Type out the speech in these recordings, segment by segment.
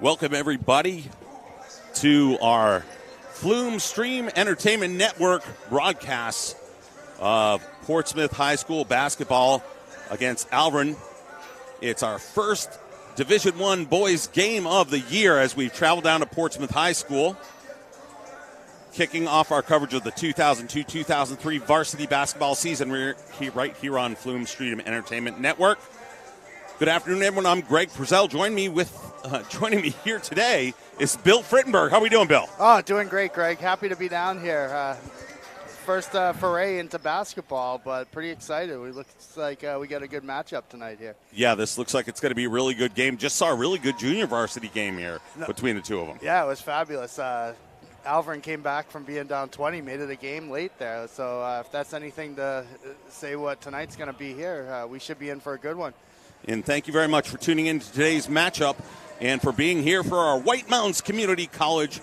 Welcome, everybody, to our Flume Stream Entertainment Network broadcast of Portsmouth High School basketball against Alvin. It's our first Division I boys game of the year as we travel down to Portsmouth High School, kicking off our coverage of the 2002-2003 varsity basketball season. We're right here on Flume Stream Entertainment Network. Good afternoon, everyone. I'm Greg Frizzell. Joining me here today is Bill Frittenberg. How are we doing, Bill? Oh, doing great, Greg. Happy to be down here. First foray into basketball, but pretty excited. We looks like we got a good matchup tonight here. Yeah, this looks like it's going to be a really good game. Just saw a really good junior varsity game here between the two of them. Yeah, it was fabulous. Alvin came back from being down 20, made it a game late there. So if that's anything to say what tonight's going to be here, we should be in for a good one. And thank you very much for tuning in to today's matchup and for being here for our White Mountains Community College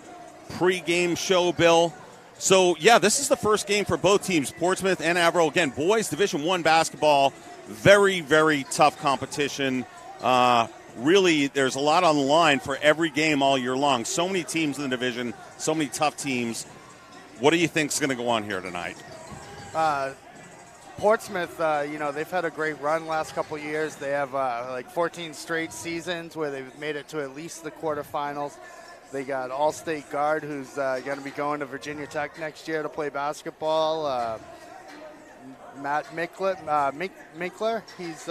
pregame show, Bill. So, yeah, this is the first game for both teams, Portsmouth and Averill. Again, boys Division I basketball, very, very tough competition. Really, there's a lot on the line for every game all year long. So many teams in the division, so many tough teams. What do you think is going to go on here tonight? Portsmouth, they've had a great run last couple of years. They have 14 straight seasons where they've made it to at least the quarterfinals. They got All-State guard who's going to be going to Virginia Tech next year to play basketball. Matt Minkler, he's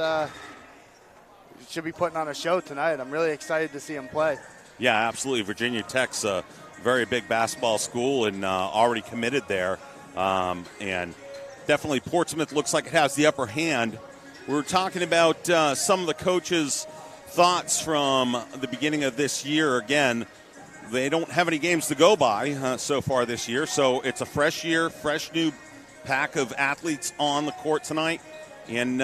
should be putting on a show tonight. I'm really excited to see him play. Yeah, absolutely. Virginia Tech's a very big basketball school and already committed there. And definitely Portsmouth looks like it has the upper hand. We were talking about some of the coaches' thoughts from the beginning of this year. Again, they don't have any games to go by so far this year, so it's a fresh year, fresh new pack of athletes on the court tonight. And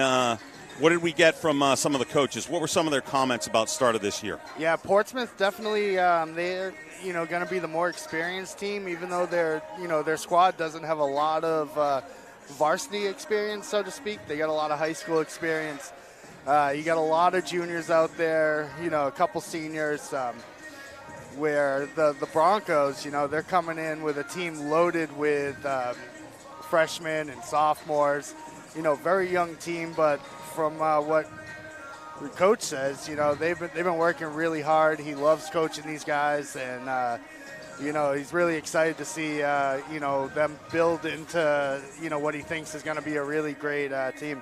what did we get from some of the coaches? What were some of their comments about start of this year? Yeah, Portsmouth definitely they're going to be the more experienced team, even though their squad doesn't have a lot of varsity experience, so to speak. They got a lot of high school experience. You got a lot of juniors out there, a couple seniors. Where the Broncos, they're coming in with a team loaded with freshmen and sophomores. Very young team, but from what the coach says, they've been working really hard. He loves coaching these guys, and he's really excited to see them build into what he thinks is going to be a really great team.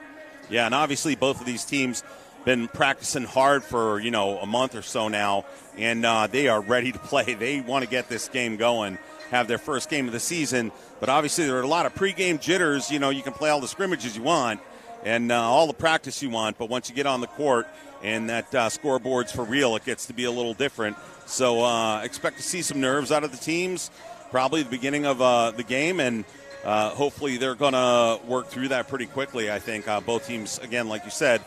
Yeah, and obviously both of these teams been practicing hard for a month or so now, and they are ready to play. They want to get this game going, have their first game of the season, but obviously there are a lot of pregame jitters. You can play all the scrimmages you want and all the practice you want, but once you get on the court and that scoreboard's for real, it gets to be a little different. So expect to see some nerves out of the teams, probably the beginning of the game, and hopefully they're going to work through that pretty quickly. I think both teams, again, like you said,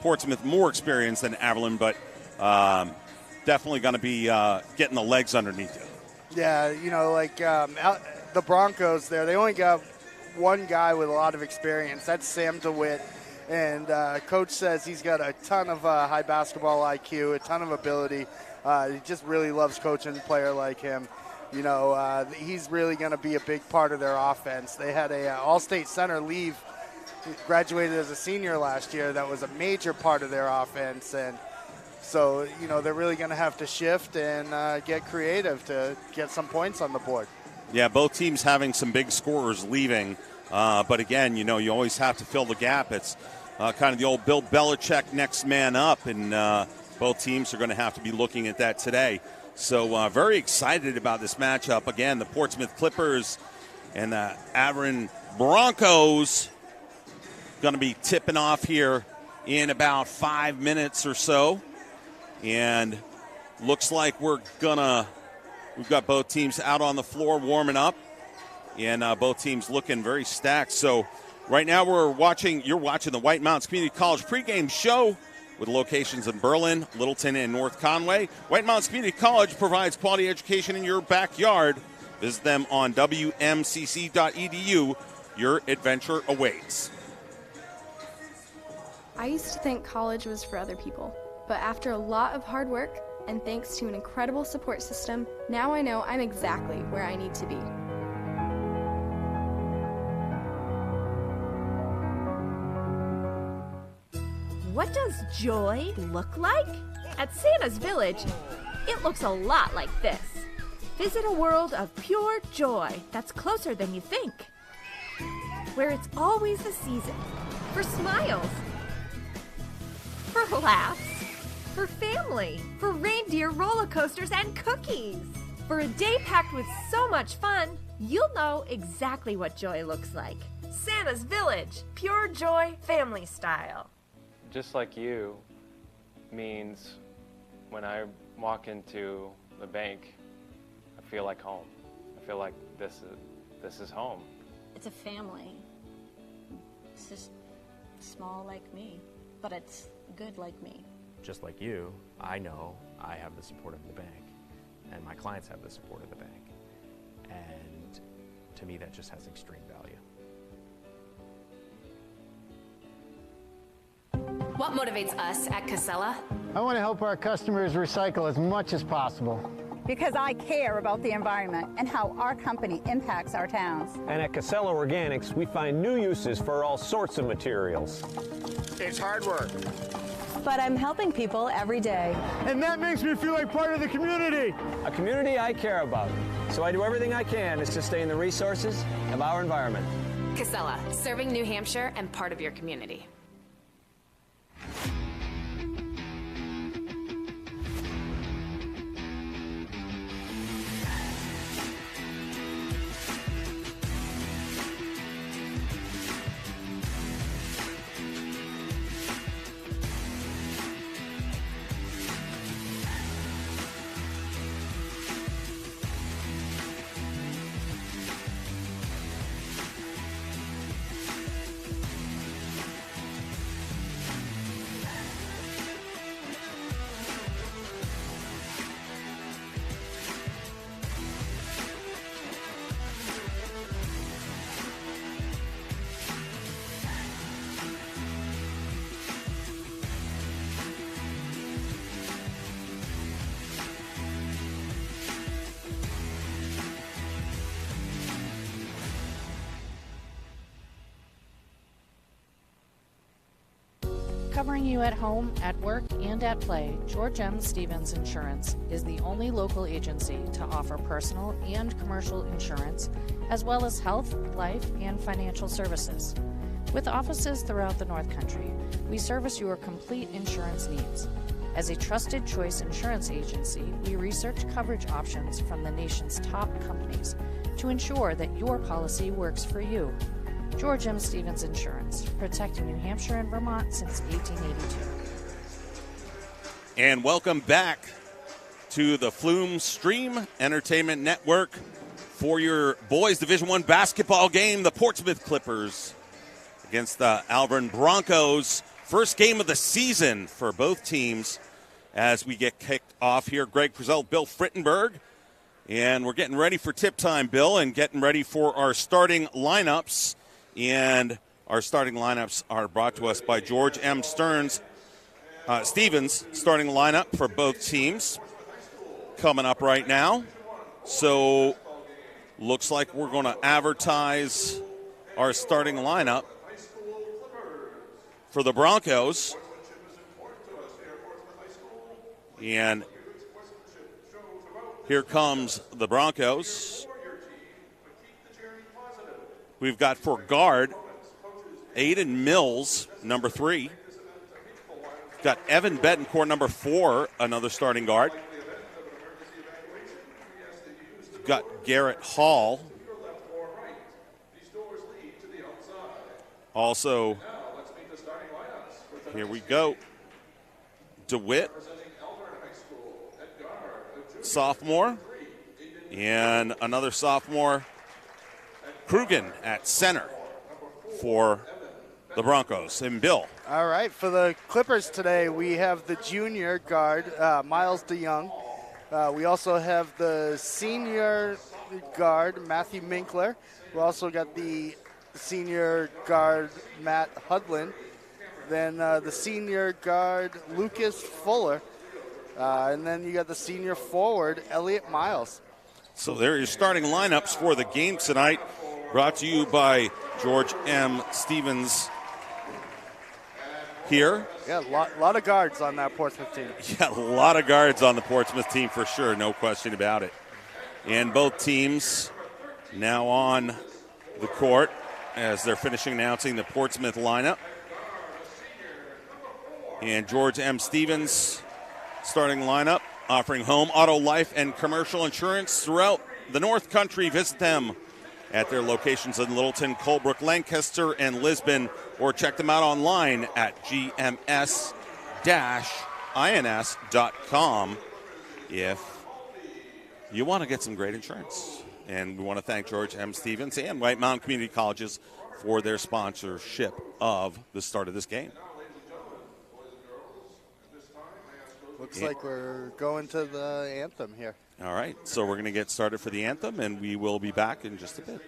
Portsmouth more experienced than Avalon, but definitely going to be getting the legs underneath you. Yeah, the Broncos there, they only got one guy with a lot of experience. That's Sam DeWitt. And Coach says he's got a ton of high basketball IQ, a ton of ability. He just really loves coaching a player like him. He's really going to be a big part of their offense. They had a all-state center leave. He graduated as a senior last year. That was a major part of their offense. And so, they're really going to have to shift and get creative to get some points on the board. Yeah, both teams having some big scorers leaving. But again, you always have to fill the gap. It's kind of the old Bill Belichick next man up, and both teams are going to have to be looking at that today. So very excited about this matchup. Again, the Portsmouth Clippers and the Avon Broncos going to be tipping off here in about 5 minutes or so. And looks like we've got both teams out on the floor warming up, and both teams looking very stacked. So right now you're watching the White Mountains Community College pregame show with locations in Berlin, Littleton, and North Conway. White Mountains Community College provides quality education in your backyard. Visit them on wmcc.edu. Your adventure awaits. I used to think college was for other people, but after a lot of hard work, And thanks to an incredible support system, now I know I'm exactly where I need to be. What does joy look like? At Santa's Village, it looks a lot like this. Visit a world of pure joy that's closer than you think, where it's always the season for smiles, for laughs, for family, for reindeer roller coasters and cookies. For a day packed with so much fun, you'll know exactly what joy looks like. Santa's Village, pure joy, family style. Just like you means when I walk into the bank, I feel like home. I feel like this is home. It's a family. It's just small like me, but it's good like me. Just like you, I know I have the support of the bank, and my clients have the support of the bank. And to me, that just has extreme value. What motivates us at Casella? I want to help our customers recycle as much as possible. Because I care about the environment and how our company impacts our towns. And at Casella Organics, we find new uses for all sorts of materials. It's hard work. But I'm helping people every day. And that makes me feel like part of the community. A community I care about. So I do everything I can to sustain the resources of our environment. Casella, serving New Hampshire and part of your community. Covering you at home, at work, and at play, George M. Stevens Insurance is the only local agency to offer personal and commercial insurance, as well as health, life, and financial services. With offices throughout the North Country, we service your complete insurance needs. As a trusted choice insurance agency, we research coverage options from the nation's top companies to ensure that your policy works for you. George M. Stevens Insurance, protecting New Hampshire and Vermont since 1882. And welcome back to the Flume Stream Entertainment Network for your boys Division I basketball game. The Portsmouth Clippers against the Alvern Broncos. First game of the season for both teams as we get kicked off here. Greg Frizzell, Bill Frittenberg. And we're getting ready for tip time, Bill, and getting ready for our starting lineups. And our starting lineups are brought to us by George M. Stevens starting lineup for both teams coming up right now. So looks like we're going to advertise our starting lineup for the Broncos. And here comes the Broncos. We've got for guard, Aiden Mills, number 3. We've got Evan Betancourt, number 4, another starting guard. We've got Garrett Hall. Also, here we go. DeWitt, sophomore. And another sophomore, Krugen at center for the Broncos. And Bill. All right, for the Clippers today, we have the junior guard, Miles DeYoung. We also have the senior guard, Matthew Minkler. We also got the senior guard, Matt Hudlin. Then the senior guard, Lucas Fuller. And then you got the senior forward, Elliot Miles. So there are your starting lineups for the game tonight, brought to you by George M. Stevens here. Yeah, a lot of guards on that Portsmouth team. Yeah, a lot of guards on the Portsmouth team for sure, no question about it. And both teams now on the court as they're finishing announcing the Portsmouth lineup. And George M. Stevens starting lineup, offering home, auto, life, and commercial insurance throughout the North Country. Visit them at their locations in Littleton, Colebrook, Lancaster, and Lisbon, or check them out online at gms-ins.com if you want to get some great insurance. And we want to thank George M. Stevens and White Mountain Community Colleges for their sponsorship of the start of this game. Looks like we're going to the anthem here. All right, so we're going to get started for the anthem, and we will be back in just a bit.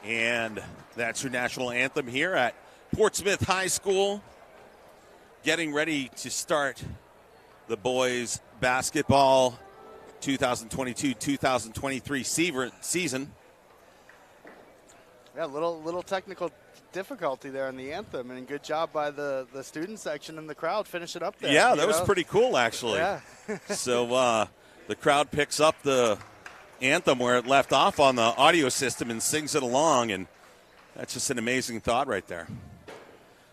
And that's your national anthem here at Portsmouth High School. Getting ready to start the boys basketball 2022-2023 season. Yeah, little technical difficulty there in the anthem, and good job by the student section and the crowd finishing up there. Yeah, that was pretty cool, actually. Yeah. So the crowd picks up the anthem where it left off on the audio system and sings it along, and that's just an amazing thought right there.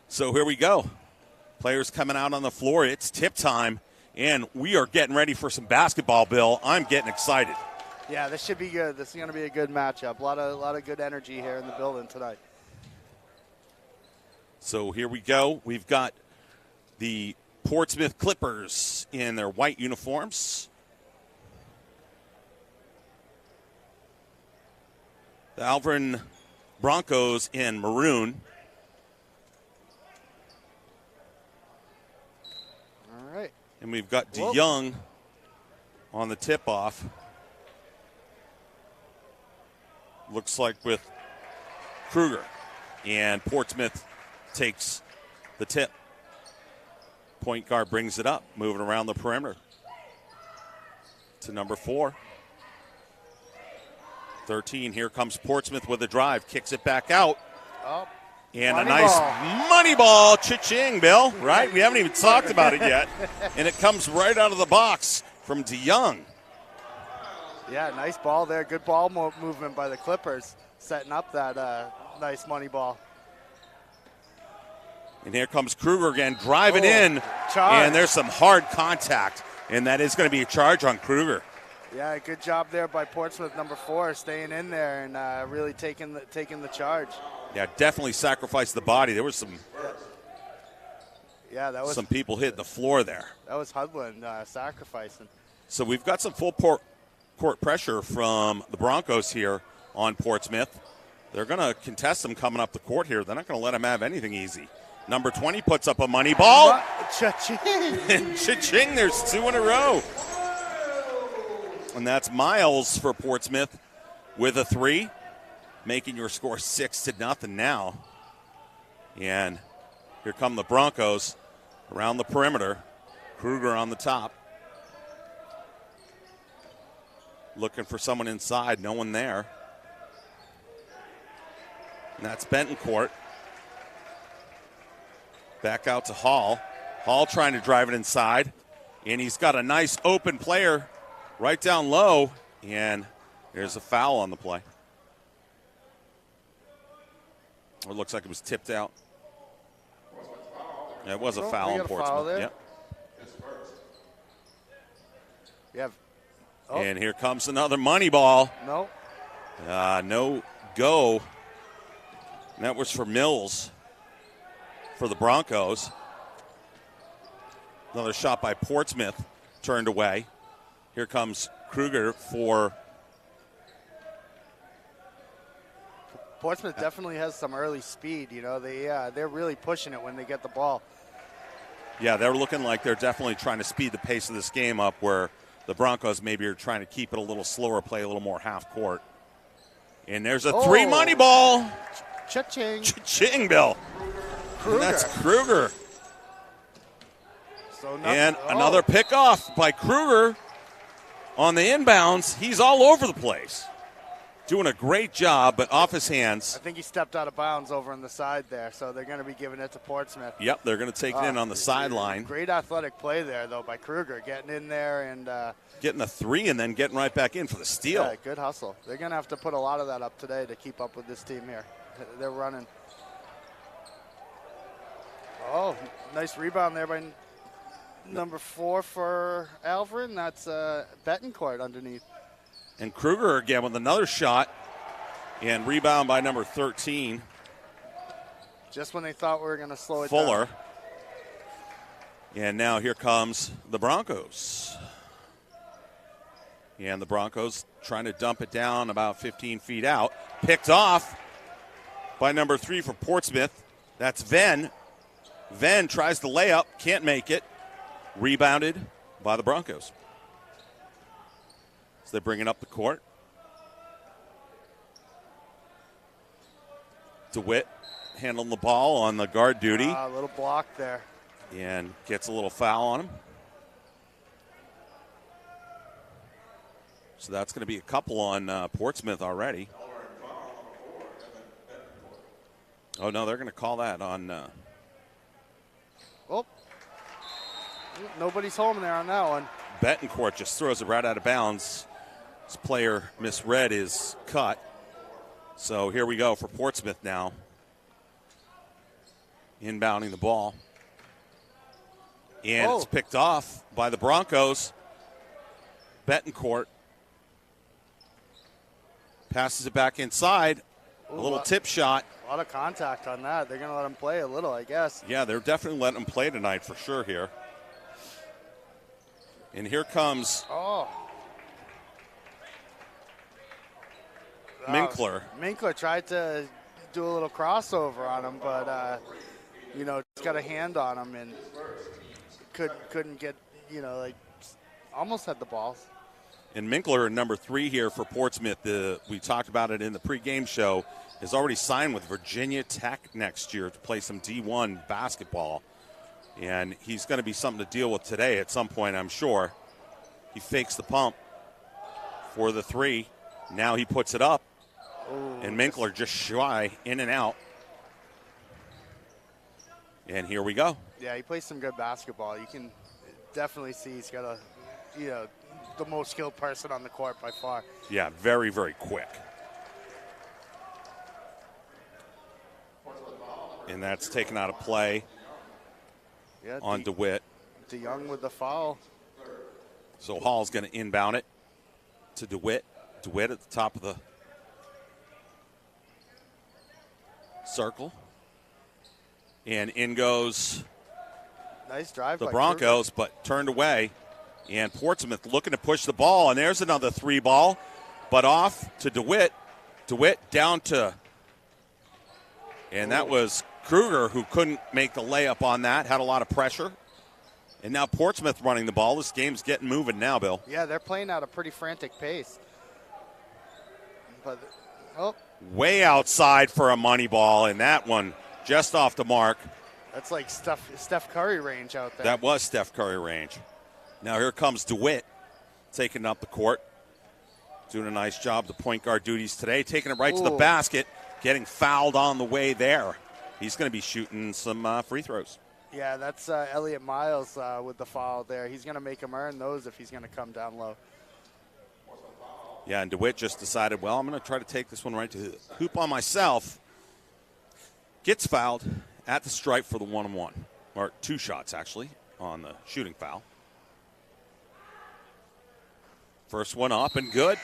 So here we go. Players coming out on the floor. It's tip time, and we are getting ready for some basketball, Bill. I'm getting excited. Yeah, this should be good. This is going to be a good matchup. A lot of good energy here in the building tonight. So here we go. We've got the Portsmouth Clippers in their white uniforms. The Alvern Broncos in maroon. All right. And we've got DeYoung on the tip-off. Looks like with Kruger. And Portsmouth takes the tip. Point guard brings it up, moving around the perimeter to number 4. 13, here comes Portsmouth with a drive, kicks it back out. Oh, and a nice money ball, cha-ching, Bill, right? We haven't even talked about it yet. And it comes right out of the box from DeYoung. Yeah, nice ball there. Good ball movement by the Clippers, setting up that nice money ball. And here comes Kruger again, driving in. Charge. And there's some hard contact, and that is going to be a charge on Kruger. Yeah, good job there by Portsmouth, number 4, staying in there and really taking the charge. Yeah, definitely sacrificed the body. There was some people hitting the floor there. That was Hudlin sacrificing. So we've got some full court pressure from the Broncos here on Portsmouth. They're going to contest them coming up the court here. They're not going to let them have anything easy. Number 20 puts up a money ball. Cha-ching. Cha-ching, there's 2 in a row. And that's Miles for Portsmouth with a 3, making your score 6-0 now. And here come the Broncos around the perimeter. Kruger on the top. Looking for someone inside, no one there. And that's Bentoncourt. Back out to Hall. Hall trying to drive it inside. And he's got a nice open player right down low. And there's a foul on the play. Or it looks like it was tipped out. Yeah, it was a foul on Portsmouth. Yep. And here comes another money ball. No. No go. And that was for Mills for the Broncos. Another shot by Portsmouth turned away. Here comes Kruger for. Portsmouth definitely has some early speed. You know, they're really pushing it when they get the ball. Yeah, they're looking like they're definitely trying to speed the pace of this game up, where the Broncos maybe are trying to keep it a little slower, play a little more half court. And there's a 3 money ball. Cha-ching. Cha-ching, Bill. And that's Kruger. And another pickoff by Kruger on the inbounds. He's all over the place. Doing a great job, but off his hands. I think he stepped out of bounds over on the side there, so they're going to be giving it to Portsmouth. Yep, they're going to take it in on the sideline. Great athletic play there, though, by Kruger, getting in there and getting a 3 and then getting right back in for the steal. Yeah, good hustle. They're going to have to put a lot of that up today to keep up with this team here. They're running. Oh, nice rebound there by number 4 for Alvin. That's Bettencourt underneath. And Kruger again with another shot, and rebound by number 13. Just when they thought we were going to slow it Fuller. down. And now here comes the Broncos. And the Broncos trying to dump it down about 15 feet out. Picked off by number 3 for Portsmouth. That's Venn. Venn tries the layup, can't make it. Rebounded by the Broncos. So they're bringing up the court. DeWitt handling the ball on the guard duty. A little block there. And gets a little foul on him. So that's going to be a couple on Portsmouth already. Oh, no, they're going to call that on. Oh, nobody's home there on that one. Bettencourt just throws it right out of bounds. This player misread his cut. So here we go for Portsmouth now. Inbounding the ball. And it's picked off by the Broncos. Bettencourt passes it back inside. A little tip shot. A lot of contact on that. They're going to let him play a little, I guess. Yeah, they're definitely letting him play tonight for sure here. And here comes Minkler. Minkler tried to do a little crossover on him, but, just got a hand on him and couldn't get, almost had the ball. And Minkler, number 3 here for Portsmouth, we talked about it in the pregame show, is already signed with Virginia Tech next year to play some D1 basketball. And he's going to be something to deal with today at some point, I'm sure. He fakes the pump for the 3. Now he puts it up. And Minkler just shy, in and out. And here we go. Yeah, he plays some good basketball. You can definitely see he's got the most skilled person on the court by far. Yeah, very, very quick. And that's taken out of play on DeWitt. DeYoung with the foul. So Hall's going to inbound it to DeWitt. DeWitt at the top of the circle. And in goes nice drive the by Broncos, but turned away. And Portsmouth looking to push the ball. And there's another 3 ball, but off to DeWitt. DeWitt down to, and that was Kruger, who couldn't make the layup on that, had a lot of pressure. And now Portsmouth running the ball. This game's getting moving now, Bill. Yeah, they're playing at a pretty frantic pace. but oh, way outside for a money ball, and that one just off the mark. that's like Steph Curry range out there. That was Steph Curry range. Now here comes DeWitt taking up the court. Doing a nice job, the point guard duties today. Taking it right to the basket, getting fouled on the way there. He's going to be shooting some free throws. Yeah, that's Elliot Miles with the foul there. He's going to make him earn those if he's going to come down low. Yeah, and DeWitt just decided, well, I'm going to try to take this one right to the hoop on myself. Gets fouled at the stripe for the 1-on-1. Or 2 shots, actually, on the shooting foul. First one up and good.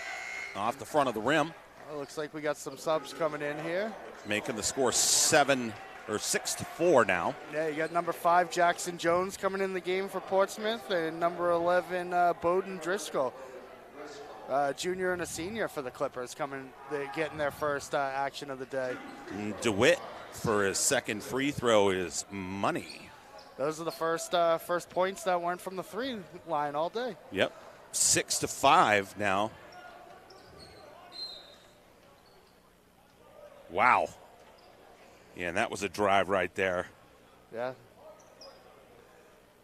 Off the front of the rim. Well, looks like we got some subs coming in here. Making the score 6-4 now. Yeah, you got number 5, Jackson Jones, coming in the game for Portsmouth, and number 11, Bowden Driscoll. Junior and a senior for the Clippers getting their first action of the day. DeWitt for his second free throw is money. Those are the first points that weren't from the 3 line all day. Yep, 6-5 now. Wow. Yeah, and that was a drive right there. Yeah.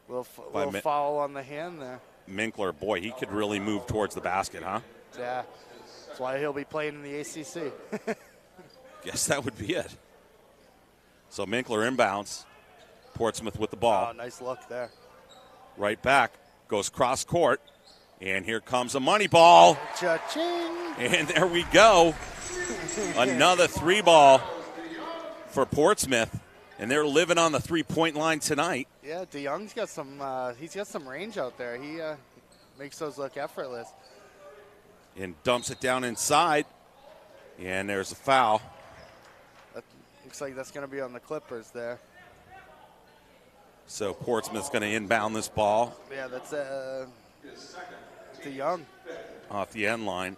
Little foul on the hand there. Minkler, boy, he could really move towards the basket, huh? Yeah. That's why he'll be playing in the ACC. Guess that would be it. So Minkler inbounds. Portsmouth with the ball. Oh, nice look there. Right back. Goes cross court. And here comes a money ball. Cha-ching. And there we go. Another 3 ball for Portsmouth. And they're living on the 3-point line tonight. Yeah, DeYoung's got he's got some range out there. He makes those look effortless. And dumps it down inside. And there's a foul. Looks like that's going to be on the Clippers there. So Portsmouth's going to inbound this ball. Yeah, that's DeYoung. Off the end line.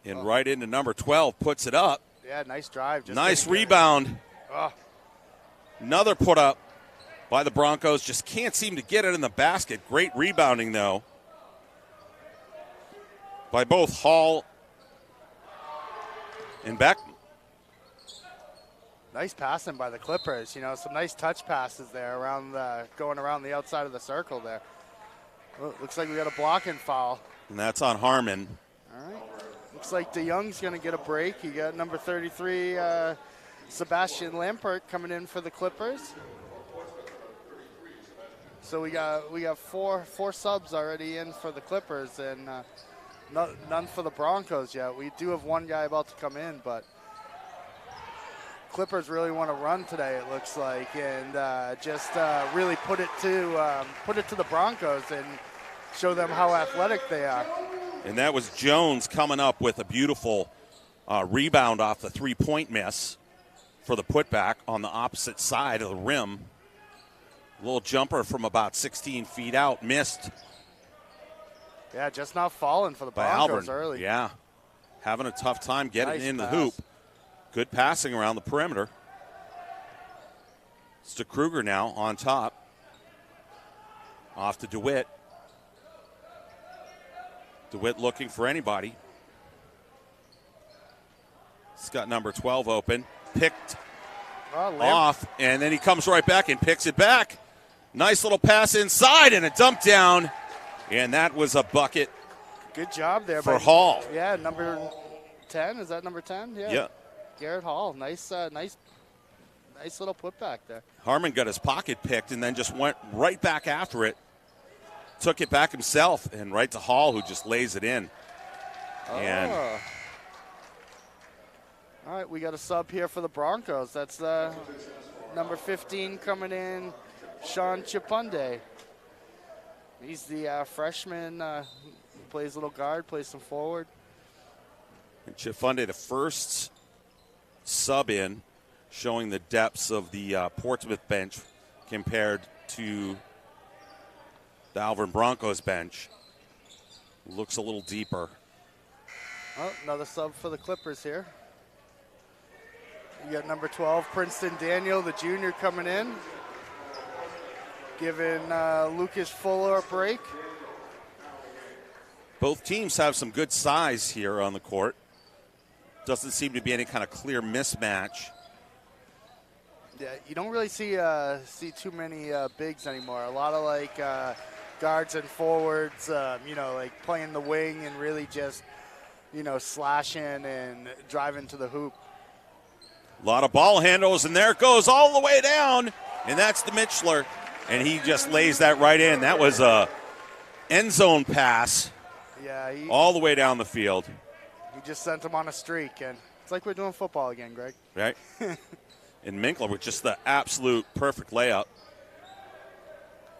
And right into number 12, puts it up. Yeah, nice drive. Nice rebound. Oh. Another put up by the Broncos. Just can't seem to get it in the basket. Great rebounding, though, by both Hall and Beck. Nice passing by the Clippers. You know, some nice touch passes there going around the outside of the circle there. Well, looks like we got a blocking foul. And that's on Harmon. All right. Looks like DeYoung's going to get a break. You got number 33, Sebastian Lampert, coming in for the Clippers. So we got four subs already in for the Clippers, and none for the Broncos yet. We do have one guy about to come in, but Clippers really want to run today, it looks like, and just really put it to the Broncos and show them how athletic they are. And that was Jones coming up with a beautiful rebound off the 3-point miss for the putback on the opposite side of the rim. A little jumper from about 16 feet out, missed. Yeah, just not falling for the Broncos early. Yeah, having a tough time getting Nice in the pass. hoop. Good passing around the perimeter. It's to Kruger now on top. Off to DeWitt. DeWitt looking for anybody. He's got number 12 open. Picked off, and then he comes right back and picks it back. Nice little pass inside and a dump down. And that was a bucket. Good job there for Hall. Yeah, number 10. Is that number 10? Yeah. Garrett Hall. Nice little putback there. Harmon got his pocket picked and then just went right back after it. Took it back himself and right to Hall, who just lays it in. And all right, we got a sub here for the Broncos. That's number 15 coming in, Sean Chipunde. He's the freshman, plays little guard, plays some forward. And Chifunde, the first sub in, showing the depths of the Portsmouth bench compared to the Alvin Broncos bench. Looks a little deeper. Oh, another sub for the Clippers here. You got number 12, Princeton Daniel, the junior, coming in. giving Lucas Fuller a break. Both teams have some good size here on the court. Doesn't seem to be any kind of clear mismatch. Yeah, you don't really see too many bigs anymore. A lot of like guards and forwards, like playing the wing and really just, slashing and driving to the hoop. A lot of ball handles, and there it goes all the way down, and that's the Mitchler, and he just lays that right in. That was a end zone pass. Yeah, all the way down the field. He just sent him on a streak, and it's like we're doing football again, Greg. Right. And Minkler with just the absolute perfect layup.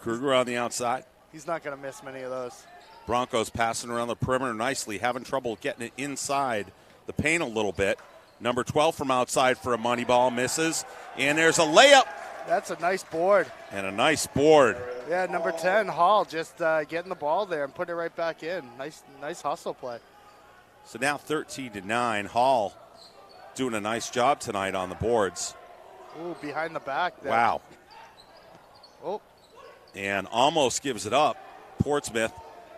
Kruger on the outside. He's not going to miss many of those. Broncos passing around the perimeter nicely, having trouble getting it inside the paint a little bit. Number 12 from outside for a money ball, misses. And there's a layup. That's a nice board. And a nice board. Yeah, number 10, Hall, just getting the ball there and putting it right back in. Nice hustle play. So now 13-9. Hall doing a nice job tonight on the boards. Ooh, behind the back there. Wow. Oh. And almost gives it up. Portsmouth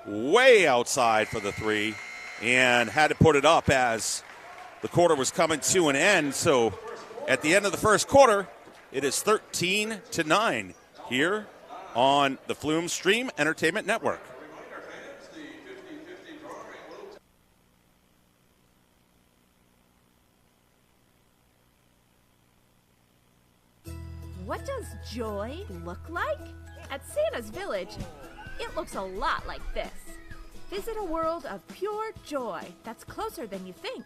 way outside for the three and had to put it up as the quarter was coming to an end. So at the end of the first quarter, it is 13-9 here on the Flume Stream Entertainment Network. What does joy look like? At Santa's Village, it looks a lot like this. Visit a world of pure joy that's closer than you think,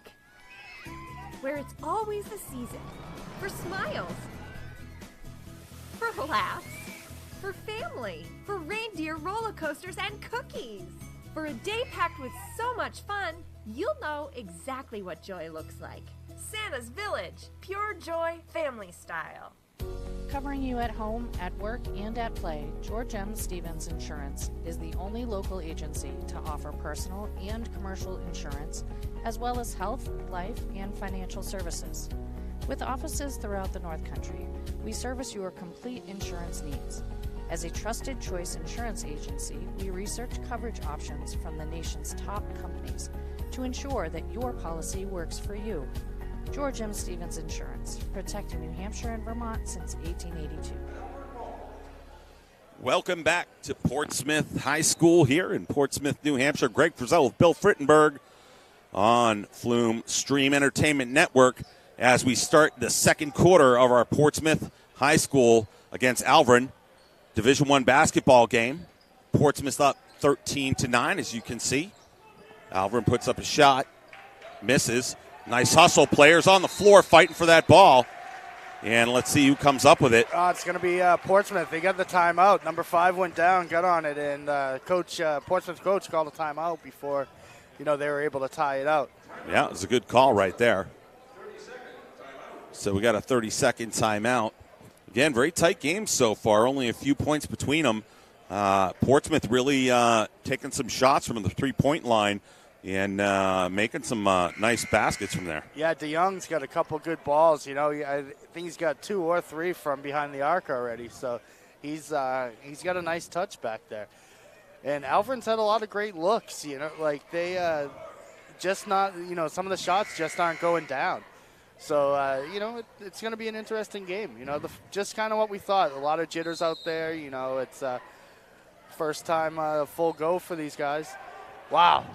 where it's always the season for smiles, for laughs, for family, for reindeer roller coasters and cookies. For a day packed with so much fun, you'll know exactly what joy looks like. Santa's Village, pure joy, family style. Covering you at home, at work, and at play, George M. Stevens Insurance is the only local agency to offer personal and commercial insurance, as well as health, life, and financial services. With offices throughout the North Country, we service your complete insurance needs. As a trusted choice insurance agency, we research coverage options from the nation's top companies to ensure that your policy works for you. George M. Stevens Insurance, protecting New Hampshire and Vermont since 1882. Welcome back to Portsmouth High School here in Portsmouth, New Hampshire. Greg Frizzell with Bill Frittenberg on Flume Stream Entertainment Network as we start the second quarter of our Portsmouth High School against Alvern Division I basketball game. Portsmouth up 13-9, as you can see. Alvern puts up a shot, misses. Nice hustle. Players on the floor fighting for that ball. And let's see who comes up with it. It's going to be Portsmouth. They got the timeout. Number 5 went down, got on it, and Portsmouth's coach called a timeout before, they were able to tie it out. Yeah, it was a good call right there. So we got a 30-second timeout. Again, very tight game so far. Only a few points between them. Portsmouth really taking some shots from the three-point line and making some nice baskets from there. Yeah, DeYoung's got a couple good balls. I think he's got 2 or 3 from behind the arc already. So he's got a nice touch back there. And Alvern's had a lot of great looks. They just not. Some of the shots just aren't going down. So it's going to be an interesting game. Just kind of what we thought. A lot of jitters out there. It's first time full go for these guys. Wow.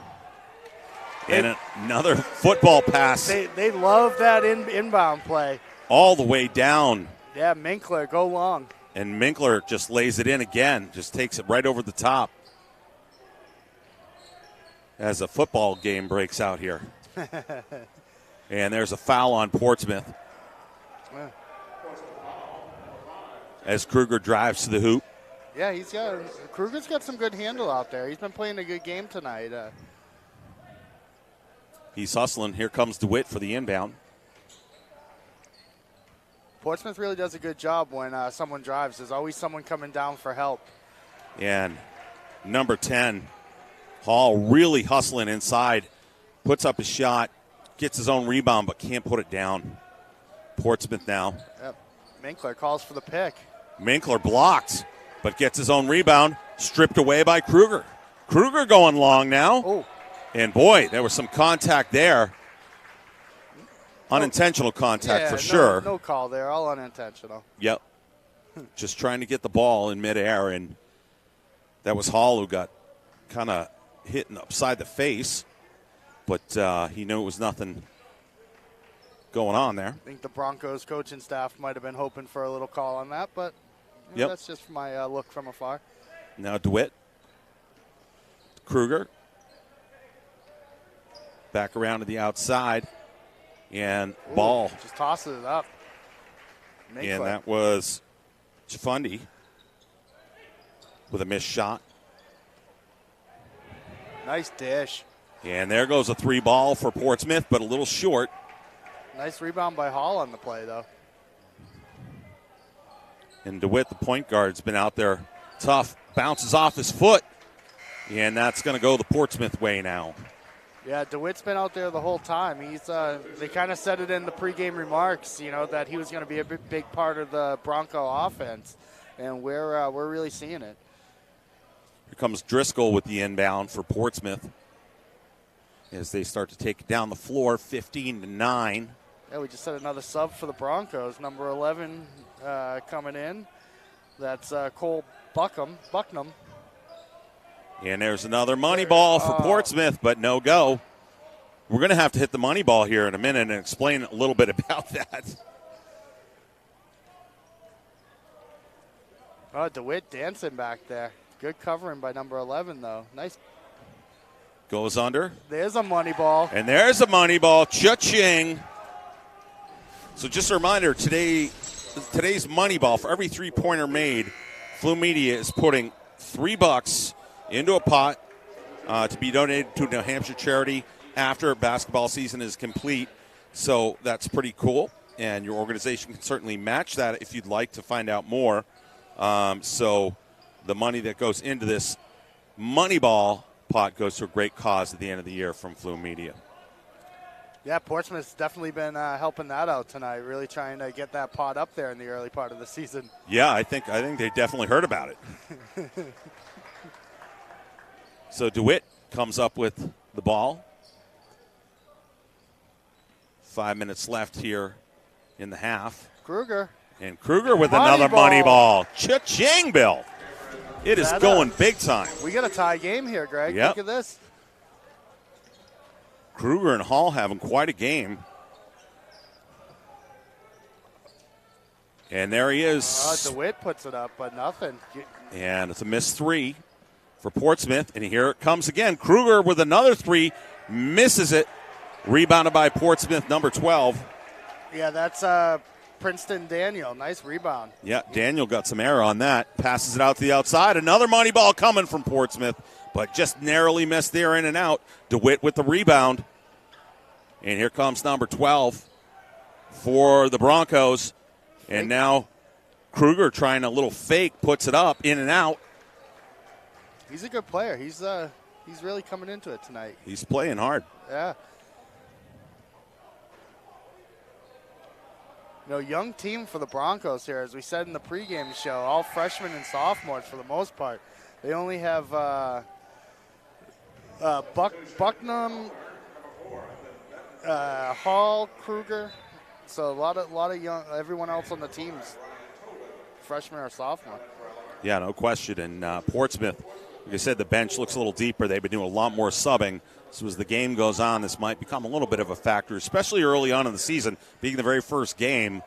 And another football pass. They love that inbound play. All the way down. Yeah, Minkler, go long. And Minkler just lays it in again. Just takes it right over the top. As a football game breaks out here. And there's a foul on Portsmouth. As Kruger drives to the hoop. Yeah, Kruger's got some good handle out there. He's been playing a good game tonight. He's hustling. Here comes DeWitt for the inbound. Portsmouth really does a good job when someone drives. There's always someone coming down for help. And number 10, Hall, really hustling inside. Puts up a shot, gets his own rebound, but can't put it down. Portsmouth now. Yep. Minkler calls for the pick. Minkler blocked. but gets his own rebound, stripped away by Kruger. Kruger going long now. Oh. And, boy, there was some contact there. Unintentional contact for sure. No call there, all unintentional. Yep. Just trying to get the ball in midair, and that was Hall who got kind of hit upside the face, but he knew it was nothing going on there. I think the Broncos coaching staff might have been hoping for a little call on that, but that's just my look from afar. Now DeWitt. Kruger. Back around to the outside. And ball. Just tosses it up. And that was Chifundi with a missed shot. Nice dish. And there goes a 3-ball for Portsmouth, but a little short. Nice rebound by Hall on the play, though. And DeWitt, the point guard, has been out there tough. Bounces off his foot. And that's going to go the Portsmouth way now. Yeah, DeWitt's been out there the whole time. He's they kind of said it in the pregame remarks, that he was going to be a big part of the Bronco offense, and we're really seeing it. Here comes Driscoll with the inbound for Portsmouth as they start to take it down the floor, 15-9. Yeah, we just had another sub for the Broncos, number 11 coming in. That's Cole Bucknam. And there's another money ball for Portsmouth, but no go. We're going to have to hit the money ball here in a minute and explain a little bit about that. Oh, DeWitt dancing back there. Good covering by number 11, though. Nice. Goes under. There's a money ball. And there's a money ball. Cha-ching. So just a reminder, today's money ball, for every three-pointer made, Flume Media is putting $3 into a pot to be donated to a New Hampshire charity after basketball season is complete. So that's pretty cool, and your organization can certainly match that if you'd like to find out more. So the money that goes into this Moneyball pot goes to a great cause at the end of the year from Flume Media. Yeah, Portsmouth's definitely been helping that out tonight, really trying to get that pot up there in the early part of the season. Yeah, I think they definitely heard about it. So DeWitt comes up with the ball. 5 minutes left here in the half. Kruger. And Kruger with another money ball. Cha-ching, Bill. It is going big time. We got a tie game here, Greg. Yep. Look at this. Kruger and Hall having quite a game. And there he is. DeWitt puts it up, but nothing. And it's a missed 3 for Portsmouth. And here it comes again. Kruger with another 3. Misses it. Rebounded by Portsmouth, number 12. Yeah, that's Princeton Daniel. Nice rebound. Yeah, Daniel got some error on that. Passes it out to the outside. Another money ball coming from Portsmouth, but just narrowly missed there, in and out. DeWitt with the rebound. And here comes number 12 for the Broncos. And now Kruger trying a little fake, puts it up, in and out. He's a good player. He's really coming into it tonight. He's playing hard. Yeah. Young team for the Broncos here, as we said in the pregame show. All freshmen and sophomores for the most part. They only have Bucknam, Hall, Kruger. So a lot of young. Everyone else on the team's freshman or sophomore. Yeah, no question. And Portsmouth, like I said, the bench looks a little deeper. They've been doing a lot more subbing. So as the game goes on, this might become a little bit of a factor, especially early on in the season, being the very first game.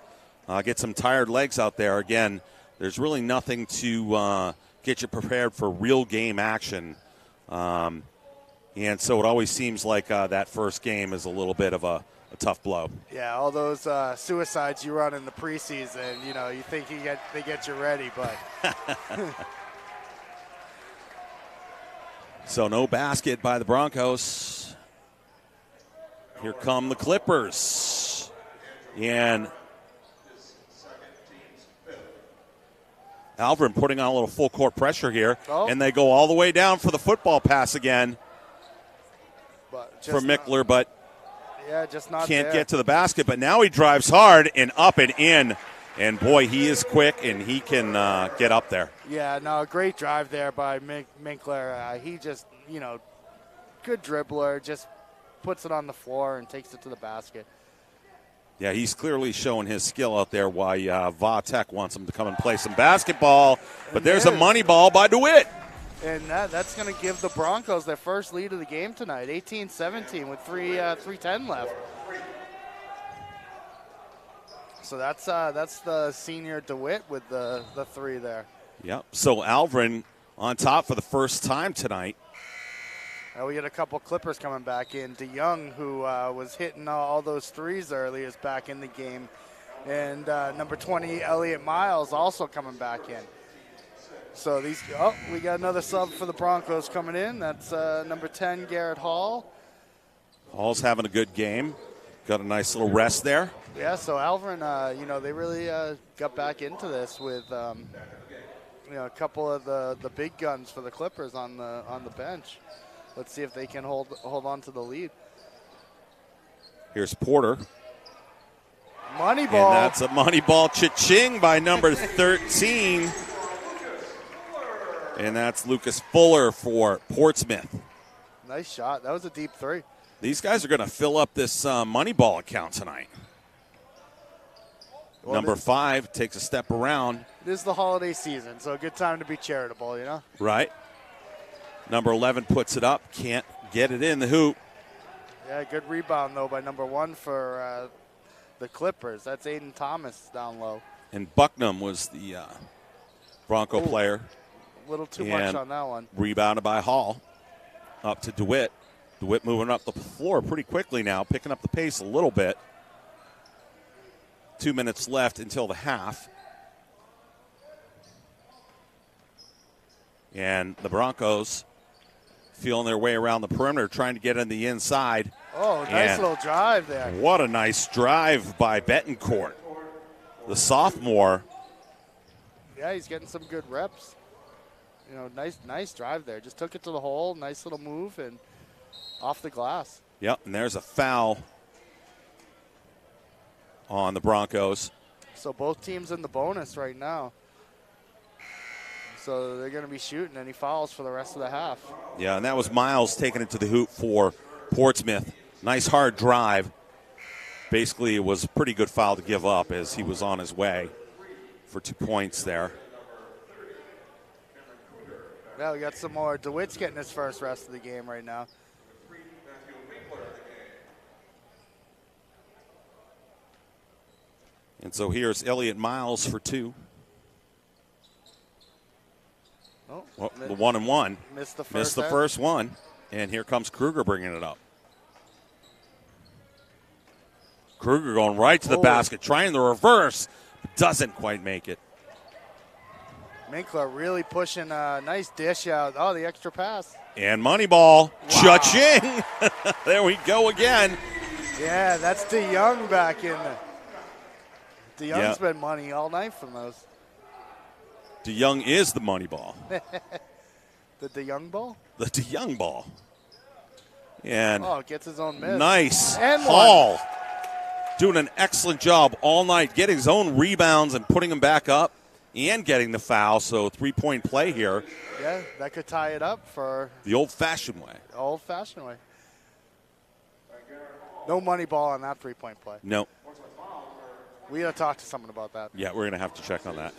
Get some tired legs out there. Again, there's really nothing to get you prepared for real game action. And so it always seems like that first game is a little bit of a tough blow. Yeah, all those suicides you run in the preseason, you think they get you ready, but. So no basket by the Broncos. Here come the Clippers. And Alvin putting on a little full court pressure here. Oh. And they go all the way down for the football pass again for Mickler, but just not can't there. get to the basket. But now he drives hard and up and in. And, boy, he is quick, and he can get up there. Yeah, no, great drive there by Minkler. He just, good dribbler, just puts it on the floor and takes it to the basket. Yeah, he's clearly showing his skill out there why Va-Tech wants him to come and play some basketball. But there's a money ball by DeWitt. And that's going to give the Broncos their first lead of the game tonight, 18-17 with 3:10 left. So that's the senior DeWitt with the three there. Yep. So Alvin on top for the first time tonight. We get a couple Clippers coming back in. DeYoung, who was hitting all those threes early, is back in the game. And number 20, Elliott Miles, also coming back in. So we got another sub for the Broncos coming in. That's number 10, Garrett Hall. Hall's having a good game. Got a nice little rest there. Yeah, so Alvin, they really got back into this with, a couple of the big guns for the Clippers on the bench. Let's see if they can hold on to the lead. Here's Porter. Money ball. And that's a money ball cha-ching by number 13. And that's Lucas Fuller for Portsmouth. Nice shot. That was a deep three. These guys are going to fill up this money ball account tonight. Well, number 5 takes a step around. This is the holiday season, so a good time to be charitable, Right. Number 11 puts it up. Can't get it in the hoop. Yeah, good rebound, though, by number 1 for the Clippers. That's Aiden Thomas down low. And Bucknam was the Bronco player. A little too much on that one. Rebounded by Hall. Up to DeWitt. DeWitt moving up the floor pretty quickly now, picking up the pace a little bit. 2 minutes left until the half. And the Broncos feeling their way around the perimeter, trying to get on the inside. Oh, nice little drive there. What a nice drive by Betancourt, the sophomore. Yeah, he's getting some good reps. Nice drive there. Just took it to the hole. Nice little move and off the glass. Yep, and there's a foul on the Broncos. So both teams in the bonus right now. So they're going to be shooting any fouls for the rest of the half. Yeah, and that was Miles taking it to the hoop for Portsmouth. Nice hard drive. Basically, it was a pretty good foul to give up as he was on his way for 2 points there. Yeah, we got some more. DeWitt's getting his first rest of the game right now. And so here's Elliott Miles for 2. Oh, the 1-and-1. Missed the first one. And here comes Kruger bringing it up. Kruger going right to the basket, trying the reverse, but doesn't quite make it. Minkler really pushing a nice dish out. Oh, the extra pass. And money ball. Wow. Cha-ching. There we go again. Yeah, that's DeYoung back in there. DeYoung's been money all night from those. DeYoung is the money ball. The DeYoung ball? The DeYoung ball. And gets his own miss. Nice. And Hall doing an excellent job all night, getting his own rebounds and putting them back up and getting the foul. So 3-point play here. Yeah, that could tie it up for the old-fashioned way. Old-fashioned way. No money ball on that 3-point play. No. We got to talk to someone about that. Yeah, we're going to have to check on that.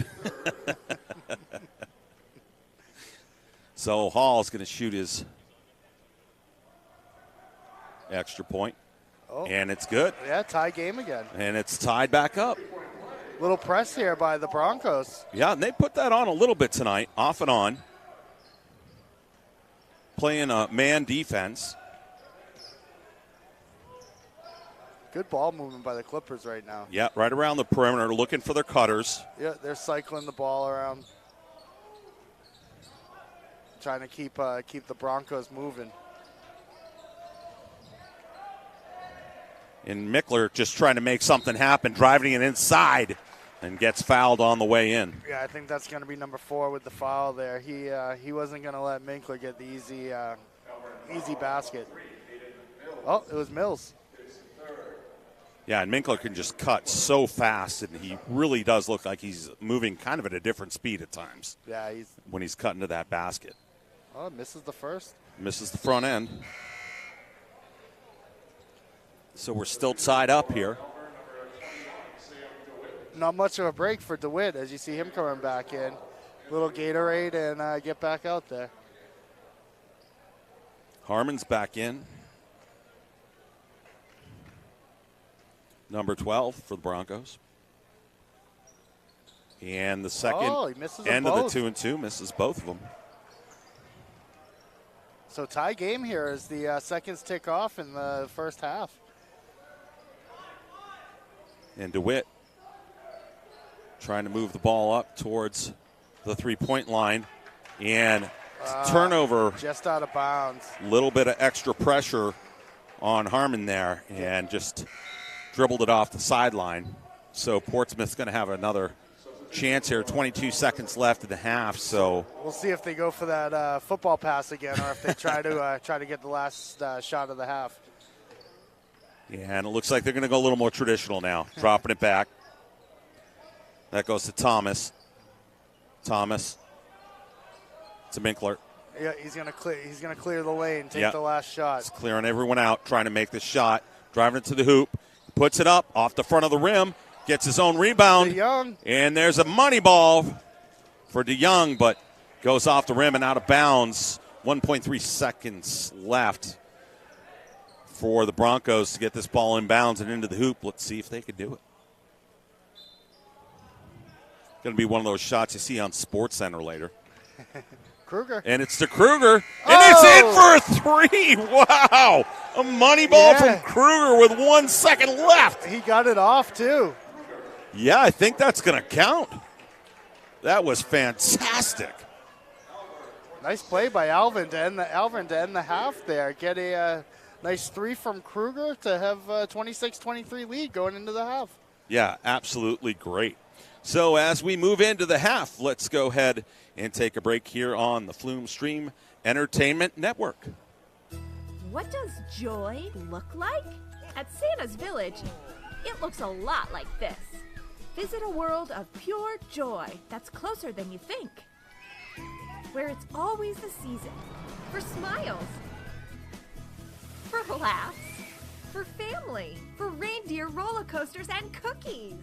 So Hall's going to shoot his extra point. And it's good. Yeah, tie game again. And it's tied back up. Little press here by the Broncos. Yeah, and they put that on a little bit tonight, off and on. Playing a man defense. Good ball movement by the Clippers right now. Yeah, right around the perimeter, looking for their cutters. Yeah, they're cycling the ball around. Trying to keep the Broncos moving. And Mickler just trying to make something happen, driving it inside, and gets fouled on the way in. Yeah, I think that's going to be number 4 with the foul there. He wasn't going to let Minkler get the easy basket. Oh, it was Mills. Yeah, and Minkler can just cut so fast, and he really does look like he's moving kind of at a different speed at times. Yeah, when he's cutting to that basket. Oh, misses the first. Misses the front end. So we're still tied up here. Not much of a break for DeWitt as you see him coming back in. Little Gatorade and get back out there. Harmon's back in. Number 12 for the Broncos. And the second he misses end them of both. the 2-2 misses both of them. So tie game here as the seconds tick off in the first half. And DeWitt trying to move the ball up towards the three-point line. And turnover. Just out of bounds. A little bit of extra pressure on Harmon there and just dribbled it off the sideline. So Portsmouth's going to have another chance here. 22 seconds left in the half. So we'll see if they go for that football pass again, or if they try to get the last shot of the half. Yeah, and it looks like they're going to go a little more traditional now, dropping it back. That goes to Thomas. Thomas to Minkler. Yeah, he's gonna clear the lane, take the last shot. He's clearing everyone out, trying to make the shot, driving it to the hoop, puts it up off the front of the rim, gets his own rebound. DeYoung. And there's a money ball for DeYoung, but goes off the rim and out of bounds. 1.3 seconds left for the Broncos to get this ball in bounds and into the hoop. Let's see if they can do it. Going to be one of those shots you see on SportsCenter later. Kruger. And it's to Kruger. And it's in for a three. Wow. A money ball from Kruger with 1 second left. He got it off, too. Yeah, I think that's going to count. That was fantastic. Nice play by Alvin to end the half there. Get a nice three from Kruger to have a 26-23 lead going into the half. Yeah, absolutely great. So as we move into the half, let's go ahead and take a break here on the Flume Stream Entertainment Network. What does joy look like? At Santa's Village, it looks a lot like this. Visit a world of pure joy that's closer than you think, where it's always the season for smiles, for laughs, for family, for reindeer roller coasters and cookies.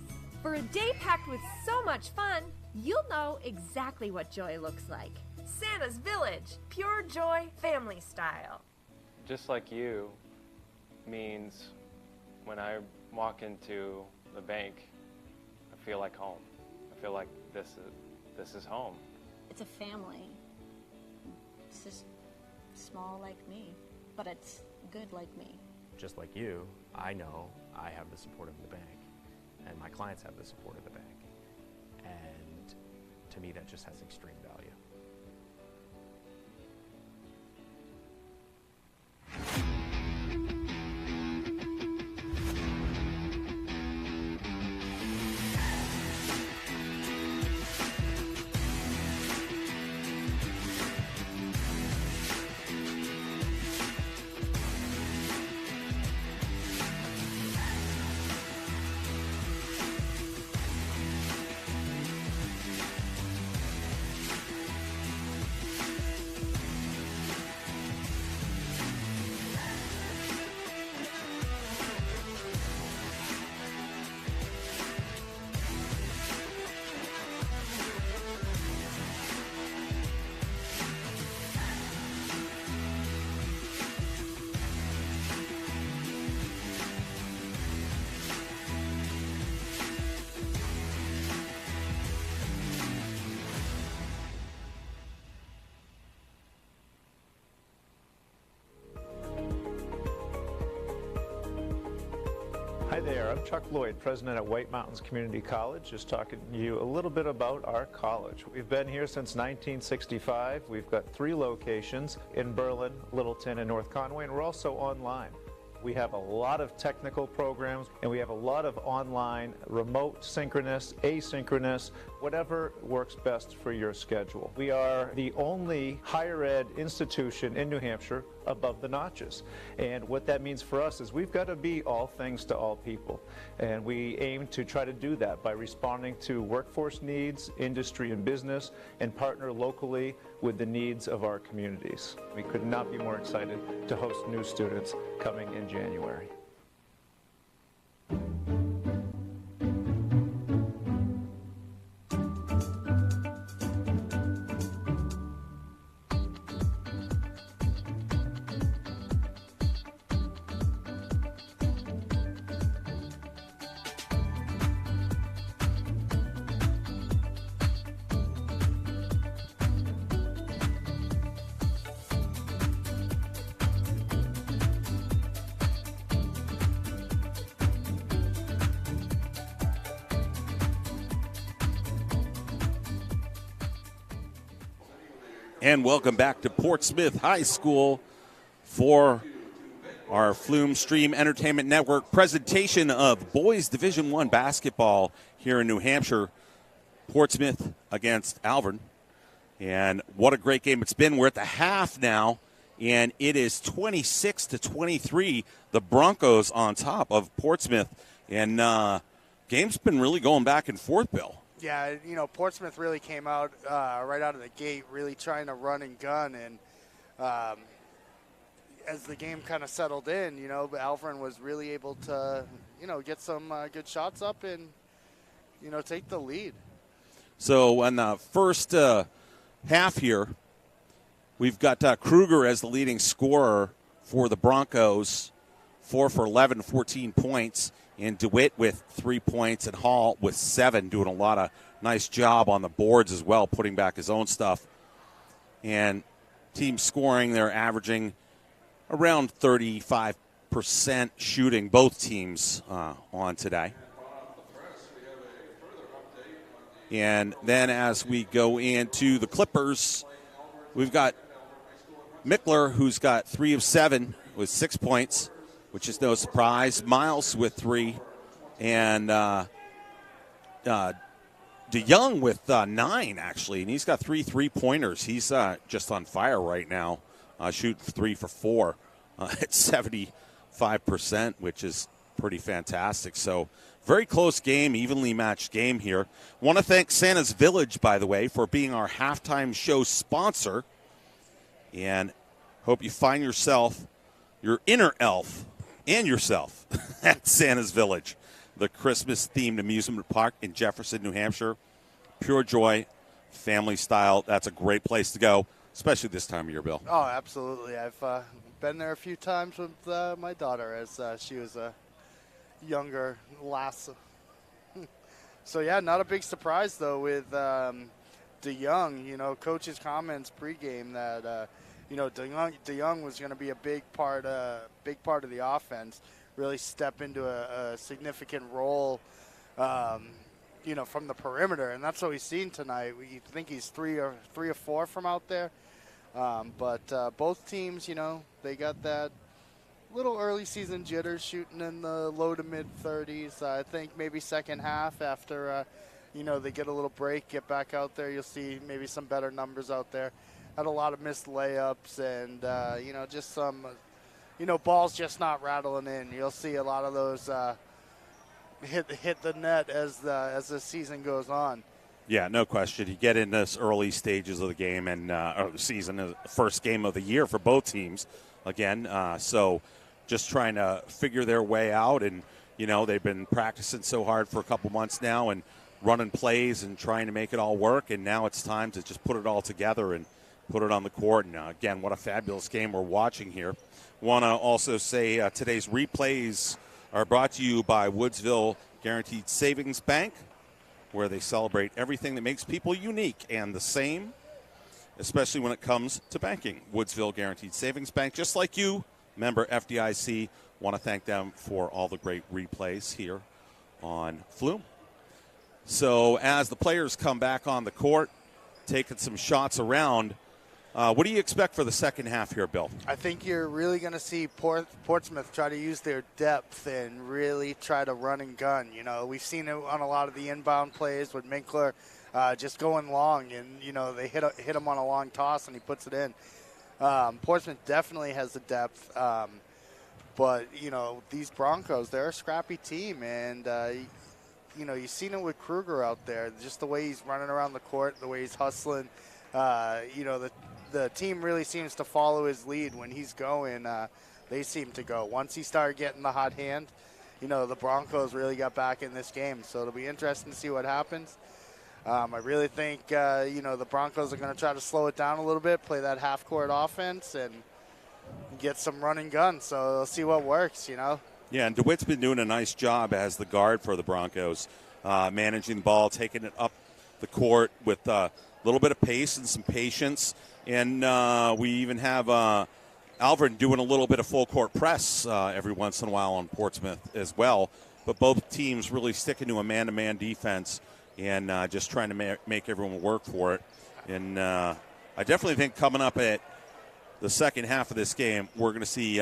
For a day packed with so much fun, you'll know exactly what joy looks like. Santa's Village, pure joy, family style. Just like you means when I walk into the bank, I feel like home. I feel like this is home. It's a family. It's just small like me, but it's good like me. Just like you, I know I have the support of the bank. And my clients have the support of the bank. And to me, that just has extreme value. Hi there, I'm Chuck Lloyd, president at White Mountains Community College, just talking to you a little bit about our college. We've been here since 1965. We've got 3 locations in Berlin, Littleton, and North Conway, and we're also online. We have a lot of technical programs, and we have a lot of online, remote, synchronous, asynchronous, whatever works best for your schedule. We are the only higher ed institution in New Hampshire above the notches. And what that means for us is we've got to be all things to all people. And we aim to try to do that by responding to workforce needs, industry and business, and partner locally with the needs of our communities. We could not be more excited to host new students coming in January. And welcome back to Portsmouth High School for our Flume Stream Entertainment Network presentation of Boys Division I basketball here in New Hampshire. Portsmouth against Alvern. And what a great game it's been. We're at the half now, and it is 26-23. The Broncos on top of Portsmouth. And game's been really going back and forth, Bill. Yeah, Portsmouth really came out right out of the gate, really trying to run and gun. And as the game kind of settled in, Alvern was really able to, get some good shots up and, take the lead. So in the first half here, we've got Kruger as the leading scorer for the Broncos, 4 for 11, 14 points. And DeWitt with 3 points, and Hall with 7, doing a lot of nice job on the boards as well, putting back his own stuff. And team scoring, they're averaging around 35% shooting, both teams on today. And then as we go into the Clippers, we've got Mickler, who's got 3 of 7 with 6 points, which is no surprise. Miles with 3, and DeYoung with 9, actually, and he's got 3 3-pointers. He's just on fire right now, shooting 3 for 4 at 75%, which is pretty fantastic. So very close game, evenly matched game here. Want to thank Santa's Village, by the way, for being our halftime show sponsor, and hope you find yourself, your inner elf, and yourself at Santa's Village, the Christmas-themed amusement park in Jefferson, New Hampshire. Pure joy, family style. That's a great place to go, especially this time of year, Bill. Oh, absolutely. I've been there a few times with my daughter as she was a younger lass. So, yeah, not a big surprise, though, with DeYoung. Coach's comments pregame that DeYoung was going to be a big part of the offense, really step into a significant role, from the perimeter, and that's what we've seen tonight. We think he's 3 or 4 from out there, but both teams, they got that little early season jitters, shooting in the low to mid 30s. I think maybe second half after they get a little break, get back out there, you'll see maybe some better numbers out there. Had a lot of missed layups and, just some, balls just not rattling in. You'll see a lot of those hit the net as the season goes on. Yeah, no question. You get in this early stages of the game and or the season, first game of the year for both teams again. So just trying to figure their way out. And, they've been practicing so hard for a couple months now and running plays and trying to make it all work. And now it's time to just put it all together and put it on the court. And again, what a fabulous game we're watching here. Want to also say today's replays are brought to you by Woodsville Guaranteed Savings Bank, where they celebrate everything that makes people unique and the same, especially when it comes to banking. Woodsville Guaranteed Savings Bank, just like you, member FDIC. Want to thank them for all the great replays here on Flume. So as the players come back on the court, taking some shots around, What do you expect for the second half here, Bill? I think you're really going to see Portsmouth try to use their depth and really try to run and gun. You know, we've seen it on a lot of the inbound plays with Minkler just going long, and, you know, they hit him on a long toss and he puts it in. Portsmouth definitely has the depth, but, you know, these Broncos, they're a scrappy team, and, you know, you've seen it with Kruger out there, just the way he's running around the court, the way he's hustling. You know, the team really seems to follow his lead. When he's going, they seem to go. Once he started getting the hot hand, you know, the Broncos really got back in this game. So it'll be interesting to see what happens. I really think, you know, the Broncos are going to try to slow it down a little bit, play that half-court offense, and get some run and gun. So they'll see what works, you know. Yeah, and DeWitt's been doing a nice job as the guard for the Broncos, managing the ball, taking it up the court with a little bit of pace and some patience. And we even have Alvin doing a little bit of full court press every once in a while on Portsmouth as well. But both teams really sticking to a man-to-man defense and just trying to make everyone work for it. And I definitely think coming up at the second half of this game, we're going to see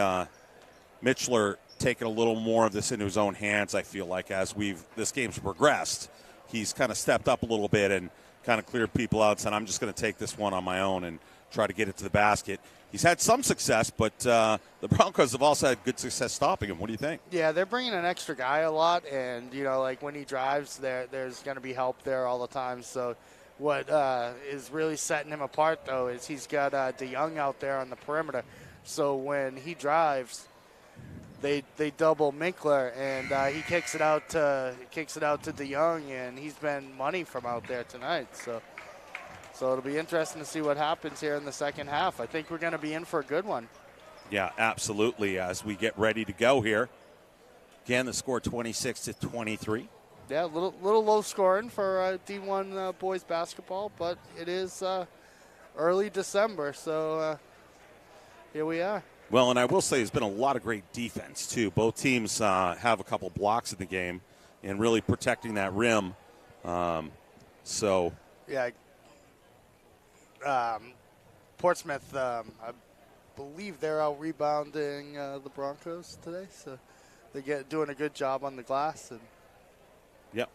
Mitchler taking a little more of this into his own hands, I feel like, as this game's progressed. He's kind of stepped up a little bit and kind of cleared people out and said, I'm just going to take this one on my own and try to get it to the basket. He's had some success, but the Broncos have also had good success stopping him. What do you think? Yeah, they're bringing an extra guy a lot, and, you know, like when he drives, there's going to be help there all the time. So what is really setting him apart, though, is he's got DeYoung out there on the perimeter. So when he drives, they double Minkler, and he kicks it out to DeYoung, and he's been money from out there tonight. So it'll be interesting to see what happens here in the second half. I think we're going to be in for a good one. Yeah, absolutely. As we get ready to go here, again, the score 26-23. Yeah, a little low scoring for D1 boys basketball, but it is early December, so here we are. Well, and I will say there's been a lot of great defense, too. Both teams have a couple blocks in the game and really protecting that rim. Yeah, Portsmouth, I believe they're out rebounding the Broncos today, so they're doing a good job on the glass. And yep.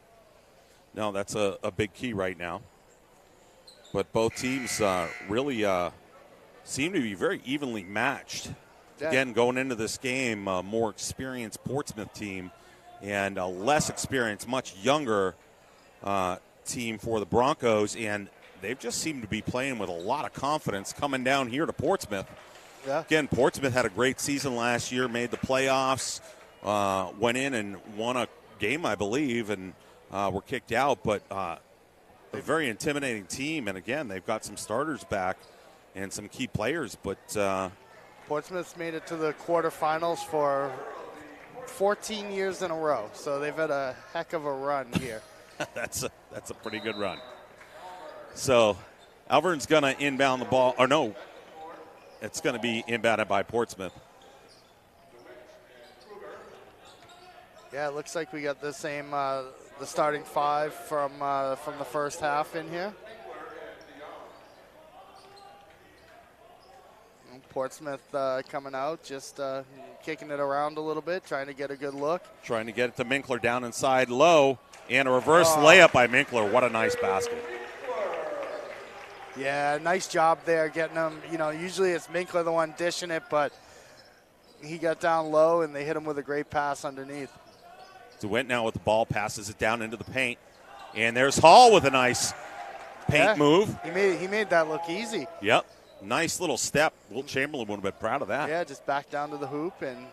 No, that's a big key right now. But both teams really seem to be very evenly matched. Yeah. Again, going into this game, a more experienced Portsmouth team and a less experienced, much younger team for the Broncos, and they've just seemed to be playing with a lot of confidence coming down here to Portsmouth. Yeah. Again, Portsmouth had a great season last year, made the playoffs, went in and won a game, I believe, and were kicked out. But a very intimidating team, and again, they've got some starters back and some key players. But Portsmouth's made it to the quarterfinals for 14 years in a row, so they've had a heck of a run here. That's a pretty good run. So Alvern's going to inbound the ball. Or no, it's going to be inbounded by Portsmouth. Yeah, it looks like we got the same, the starting five from the first half in here. Portsmouth coming out, just kicking it around a little bit, trying to get a good look. Trying to get it to Minkler down inside low, and a reverse layup by Minkler. What a nice basket. Yeah, nice job there getting him. You know, usually it's Minkler the one dishing it, but he got down low, and they hit him with a great pass underneath. DeWitt now with the ball, passes it down into the paint. And there's Hall with a nice paint move. He made that look easy. Yep. Nice little step. Will Chamberlain would have been proud of that. Yeah, just back down to the hoop and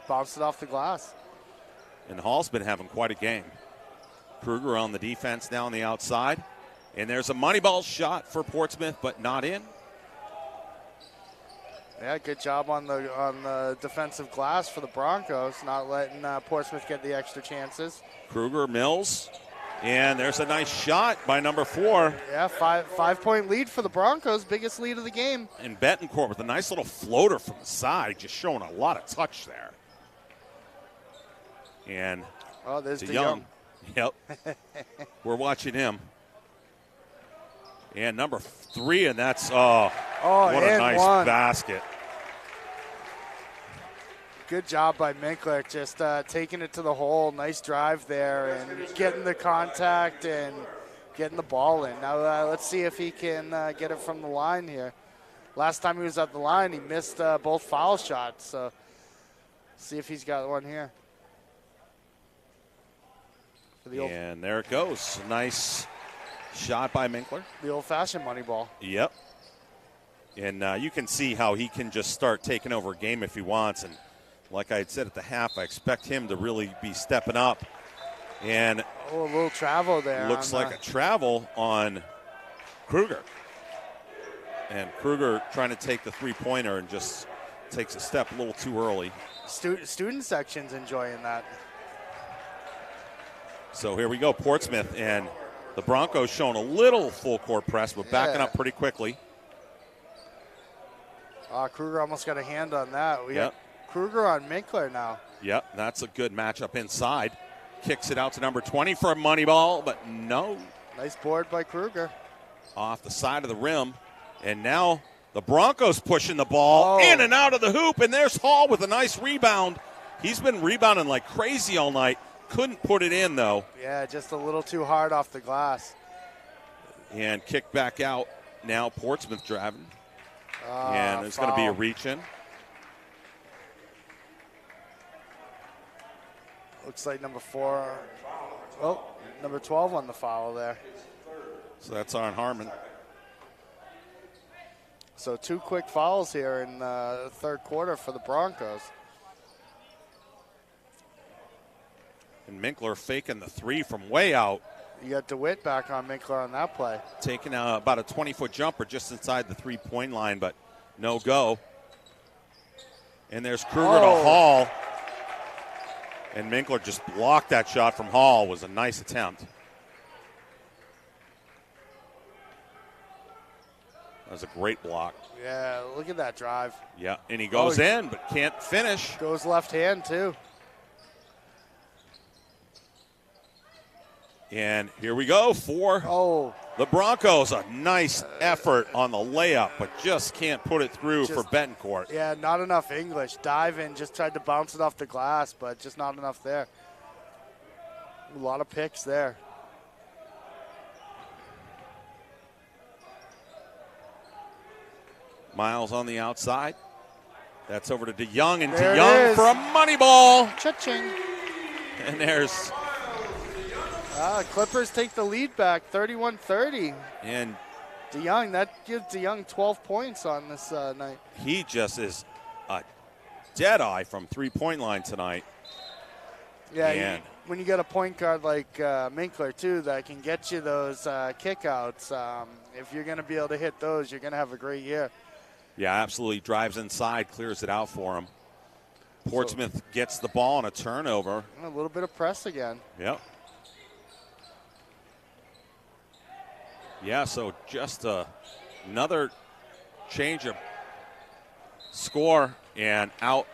bounced it off the glass. And Hall's been having quite a game. Kruger on the defense now on the outside. And there's a money ball shot for Portsmouth, but not in. Yeah, good job on the defensive glass for the Broncos, not letting Portsmouth get the extra chances. Kruger, Mills, and there's a nice shot by number 4. Yeah, five-point lead for the Broncos, biggest lead of the game. And Betancourt with a nice little floater from the side, just showing a lot of touch there. And there's DeYoung. Yep. We're watching him. And number 3, and that's, what a nice basket. Good job by Minkler, just taking it to the hole. Nice drive there and getting the contact and getting the ball in. Now let's see if he can get it from the line here. Last time he was at the line, he missed both foul shots. So see if he's got one here. And there it goes. Nice shot by Minkler. The old-fashioned money ball. Yep. And you can see how he can just start taking over a game if he wants. And like I had said at the half, I expect him to really be stepping up. And a little travel there. Looks like a travel on Kruger. And Kruger trying to take the three-pointer and just takes a step a little too early. Student section's enjoying that. So here we go, Portsmouth, and the Broncos showing a little full-court press, but backing up pretty quickly. Kruger almost got a hand on that. We got Kruger on Minkler now. Yep, that's a good matchup inside. Kicks it out to number 20 for a money ball, but no. Nice board by Kruger. Off the side of the rim. And now the Broncos pushing the ball in and out of the hoop, and there's Hall with a nice rebound. He's been rebounding like crazy all night. Couldn't put it in, though. Yeah, just a little too hard off the glass. And kick back out. Now Portsmouth driving. And there's going to be a reach-in. Looks like number 4. Oh, number 12 on the foul there. So that's on Harmon. So 2 quick fouls here in the third quarter for the Broncos. And Minkler faking the 3 from way out. You got DeWitt back on Minkler on that play. Taking about a 20-foot jumper just inside the three-point line, but no go. And there's Kruger to Hall. And Minkler just blocked that shot from Hall. It was a nice attempt. That was a great block. Yeah, look at that drive. Yeah, and he goes in, but can't finish. Goes left hand, too. And here we go for the Broncos. A nice effort on the layup, but just can't put it through for Betancourt. Yeah, not enough English. Dive in, just tried to bounce it off the glass, but just not enough there. A lot of picks there. Miles on the outside. That's over to DeYoung, and There DeYoung for a money ball. Cha-ching. And there's... Clippers take the lead back, 31-30. And DeYoung, that gives DeYoung 12 points on this night. He just is a dead eye from three-point line tonight. Yeah, when you get a point guard like Minkler, too, that can get you those kickouts, if you're going to be able to hit those, you're going to have a great year. Yeah, absolutely. Drives inside, clears it out for him. Portsmouth gets the ball on a turnover. A little bit of press again. Yep. Yeah, so just another change of score and out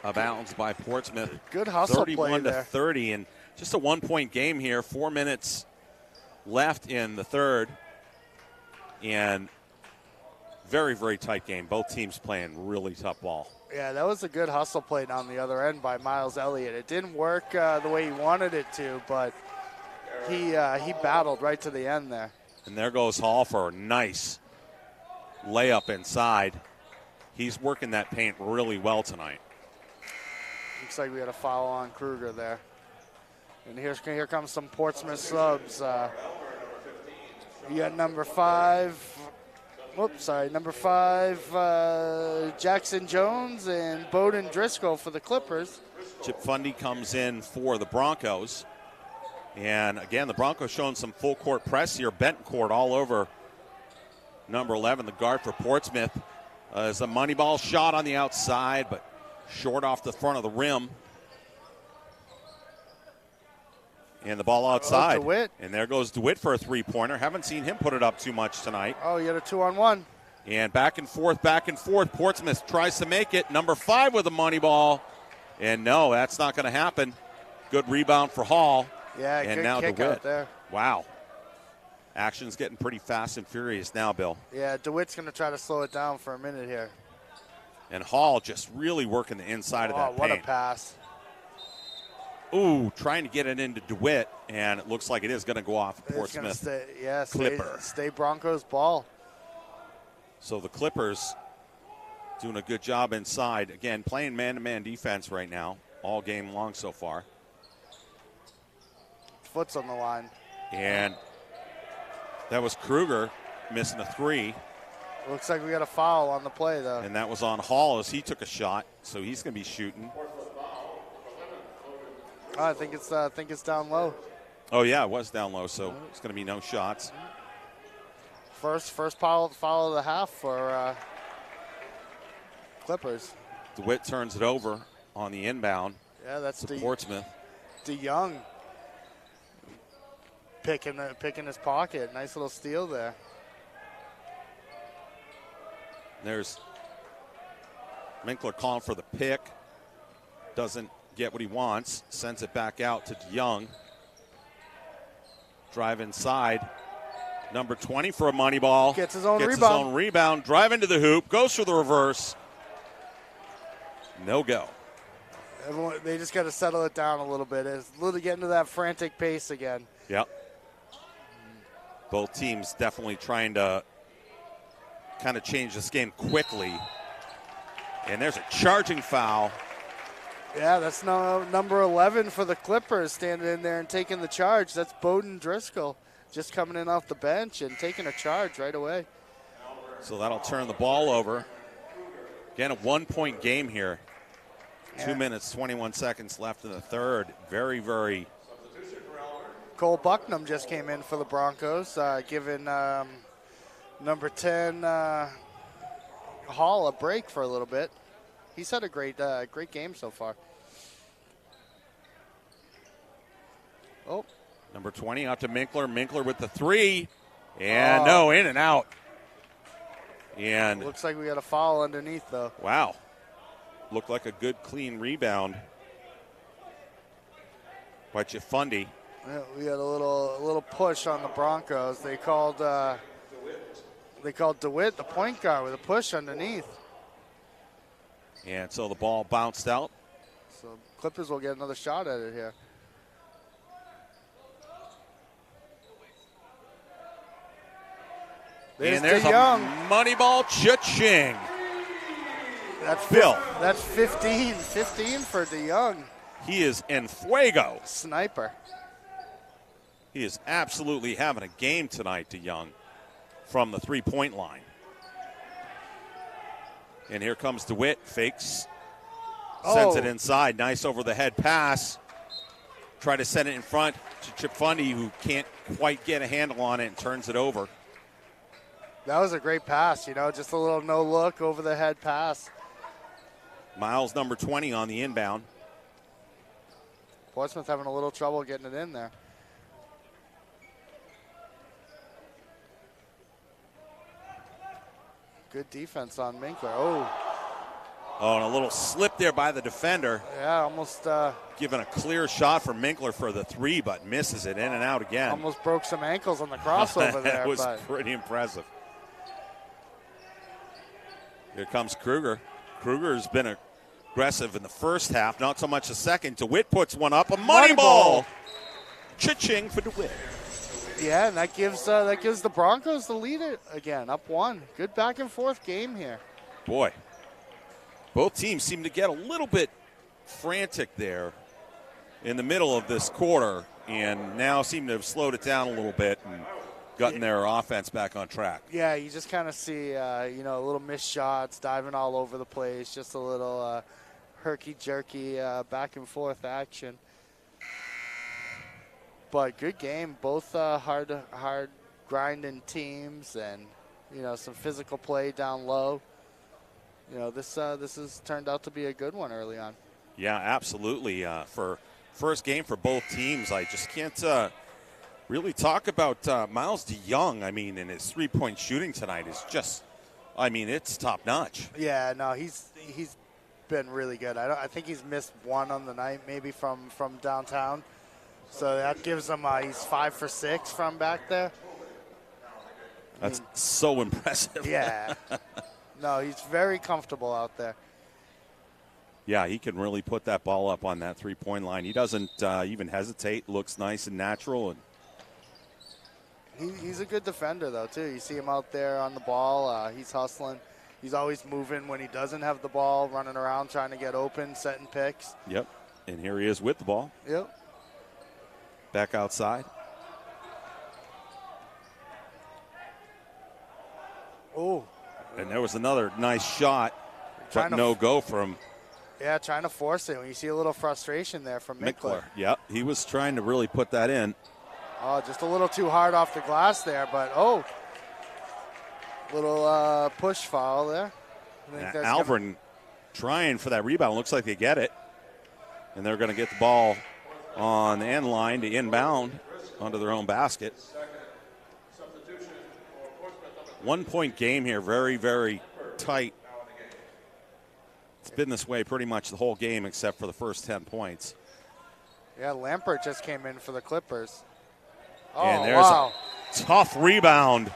of bounds by Portsmouth. Good hustle play 31 to there. 30, and just a 1-point game here. 4 minutes left in the third, and very, very tight game. Both teams playing really tough ball. Yeah, that was a good hustle play down the other end by Miles Elliott. It didn't work the way he wanted it to, but he battled right to the end there. And there goes Hall for a nice layup inside. He's working that paint really well tonight. Looks like we had a foul on Kruger there. And here comes some Portsmouth subs. You got number 5. Number 5, Jackson Jones and Bowden Driscoll for the Clippers. Chip Fundy comes in for the Broncos. And again, the Broncos showing some full court press here. Betancourt all over number 11, the guard for Portsmouth. Is a money ball shot on the outside, but short off the front of the rim. And the ball outside. DeWitt. And there goes DeWitt for a three-pointer. Haven't seen him put it up too much tonight. Oh, you had a 2-on-1. And back and forth. Portsmouth tries to make it. Number 5 with a money ball. And no, that's not going to happen. Good rebound for Hall. Yeah, and good now kick DeWitt. out there. Wow. Action's getting pretty fast and furious now, Bill. Yeah, DeWitt's going to try to slow it down for a minute here. And Hall just really working the inside of that what paint. A pass. Ooh, trying to get it into DeWitt, and it looks like it is going to go off Portsmouth. Clipper. Stay Broncos ball. So the Clippers doing a good job inside. Again, playing man-to-man defense right now, all game long so far. Foot's on the line. And that was Kruger missing a three. Looks like we got a foul on the play, though. And that was on Hall as he took a shot, so he's going to be shooting. Oh, I think it's down low. Oh, yeah, it was down low, so it's going to be no shots. First foul of the half for Clippers. DeWitt turns it over on the inbound. Yeah, that's to Portsmouth. DeYoung picking his pocket. Nice little steal there. There's Minkler calling for the pick. Doesn't get what he wants. Sends it back out to DeYoung. Drive inside. Number 20 for a money ball. Gets his own rebound. His own rebound. Drive into the hoop. Goes for the reverse. No go. They just got to settle it down a little bit. It's a little getting to that frantic pace again. Yep. Both teams definitely trying to kind of change this game quickly. And there's a charging foul. Yeah, that's number 11 for the Clippers standing in there and taking the charge. That's Bowden Driscoll just coming in off the bench and taking a charge right away. So that'll turn the ball over. Again, a 1-point game here. Yeah. 2 minutes, 21 seconds left in the third. Very, very. Cole Bucknam just came in for the Broncos, giving number 10 Hall a break for a little bit. He's had a great game so far. Oh. Number 20 out to Minkler. Minkler with the three. And no, in and out. And looks like we got a foul underneath, though. Wow. Looked like a good, clean rebound by Chifundi. Yeah, we got a little push on the Broncos. They called DeWitt, the point guard, with a push underneath. And so the ball bounced out. So Clippers will get another shot at it here. There's a money ball, cha-ching. That's Bill. That's 15 for DeYoung. He is en fuego. Sniper. He is absolutely having a game tonight, DeYoung, from the three-point line. And here comes DeWitt, fakes, sends it inside. Nice over-the-head pass. Try to send it in front to Chifundi, who can't quite get a handle on it and turns it over. That was a great pass, just a little no-look over-the-head pass. Miles, number 20, on the inbound. Portsmouth having a little trouble getting it in there. Good defense on Minkler. Oh, and a little slip there by the defender. Yeah, almost. Giving a clear shot for Minkler for the three, but misses it in and out again. Almost broke some ankles on the crossover there. That was pretty impressive. Here comes Kruger. Kruger's been aggressive in the first half, not so much the second. DeWitt puts one up. A money ball. Cha-ching for DeWitt. Yeah, and that gives the Broncos the lead again, up one. Good back and forth game here. Boy, both teams seem to get a little bit frantic there in the middle of this quarter, and now seem to have slowed it down a little bit and gotten their offense back on track. Yeah, you just kind of see, a little missed shots, diving all over the place, just a little herky-jerky back and forth action. But good game, both hard grinding teams, and some physical play down low. This has turned out to be a good one early on. Yeah, absolutely. For first game for both teams, I just can't really talk about Miles DeYoung. I mean, and his three-point shooting tonight is just, it's top notch. Yeah, no, he's been really good. I think he's missed one on the night, maybe from downtown. So that gives him, he's 5 for 6 from back there. That's so impressive. Yeah. No, he's very comfortable out there. Yeah, he can really put that ball up on that three-point line. He doesn't even hesitate. Looks nice and natural. And He's a good defender, though, too. You see him out there on the ball. He's hustling. He's always moving when he doesn't have the ball, running around trying to get open, setting picks. Yep. And here he is with the ball. Yep. Back outside. Oh. And there was another nice shot, but no go from. Yeah, trying to force it. When you see a little frustration there from Mickler. Yep, he was trying to really put that in. Oh, just a little too hard off the glass there, but little push foul there. Alvin trying for that rebound. Looks like they get it. And they're going to get the ball on the end line to inbound onto their own basket. 1 point game here. Very, very tight. It's been this way pretty much the whole game except for the first 10 points. Yeah, Lampert just came in for the Clippers. Oh, and there's wow. a tough rebound.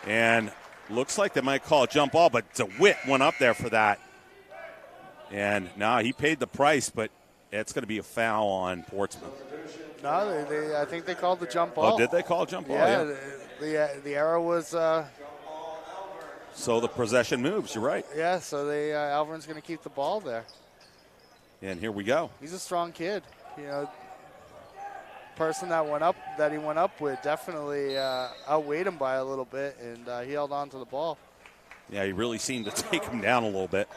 And looks like they might call a jump ball, but DeWitt went up there for that. And now he paid the price, but it's going to be a foul on Portsmouth. No, I think they called the jump ball. Oh, did they call a jump ball? Yeah, the arrow was. So the possession moves, you're right. Yeah, so Alvin's going to keep the ball there. And here we go. He's a strong kid. You know, person that he went up with definitely outweighed him by a little bit, and he held on to the ball. Yeah, he really seemed to take him down a little bit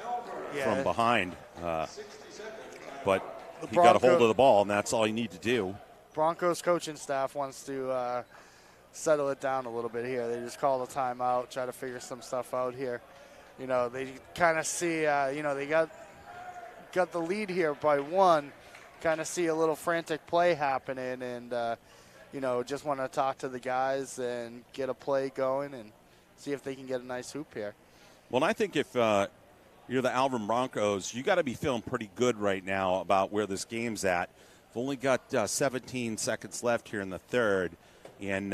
from behind. But he got a hold of the ball, and that's all you need to do. Broncos coaching staff wants to settle it down a little bit here. They just call the timeout, try to figure some stuff out here. You know, they kind of see, they got the lead here by one, kind of see a little frantic play happening, and, just want to talk to the guys and get a play going and see if they can get a nice hoop here. Well, I think if you're the Alvin Broncos, you got to be feeling pretty good right now about where this game's at. We've only got 17 seconds left here in the third, and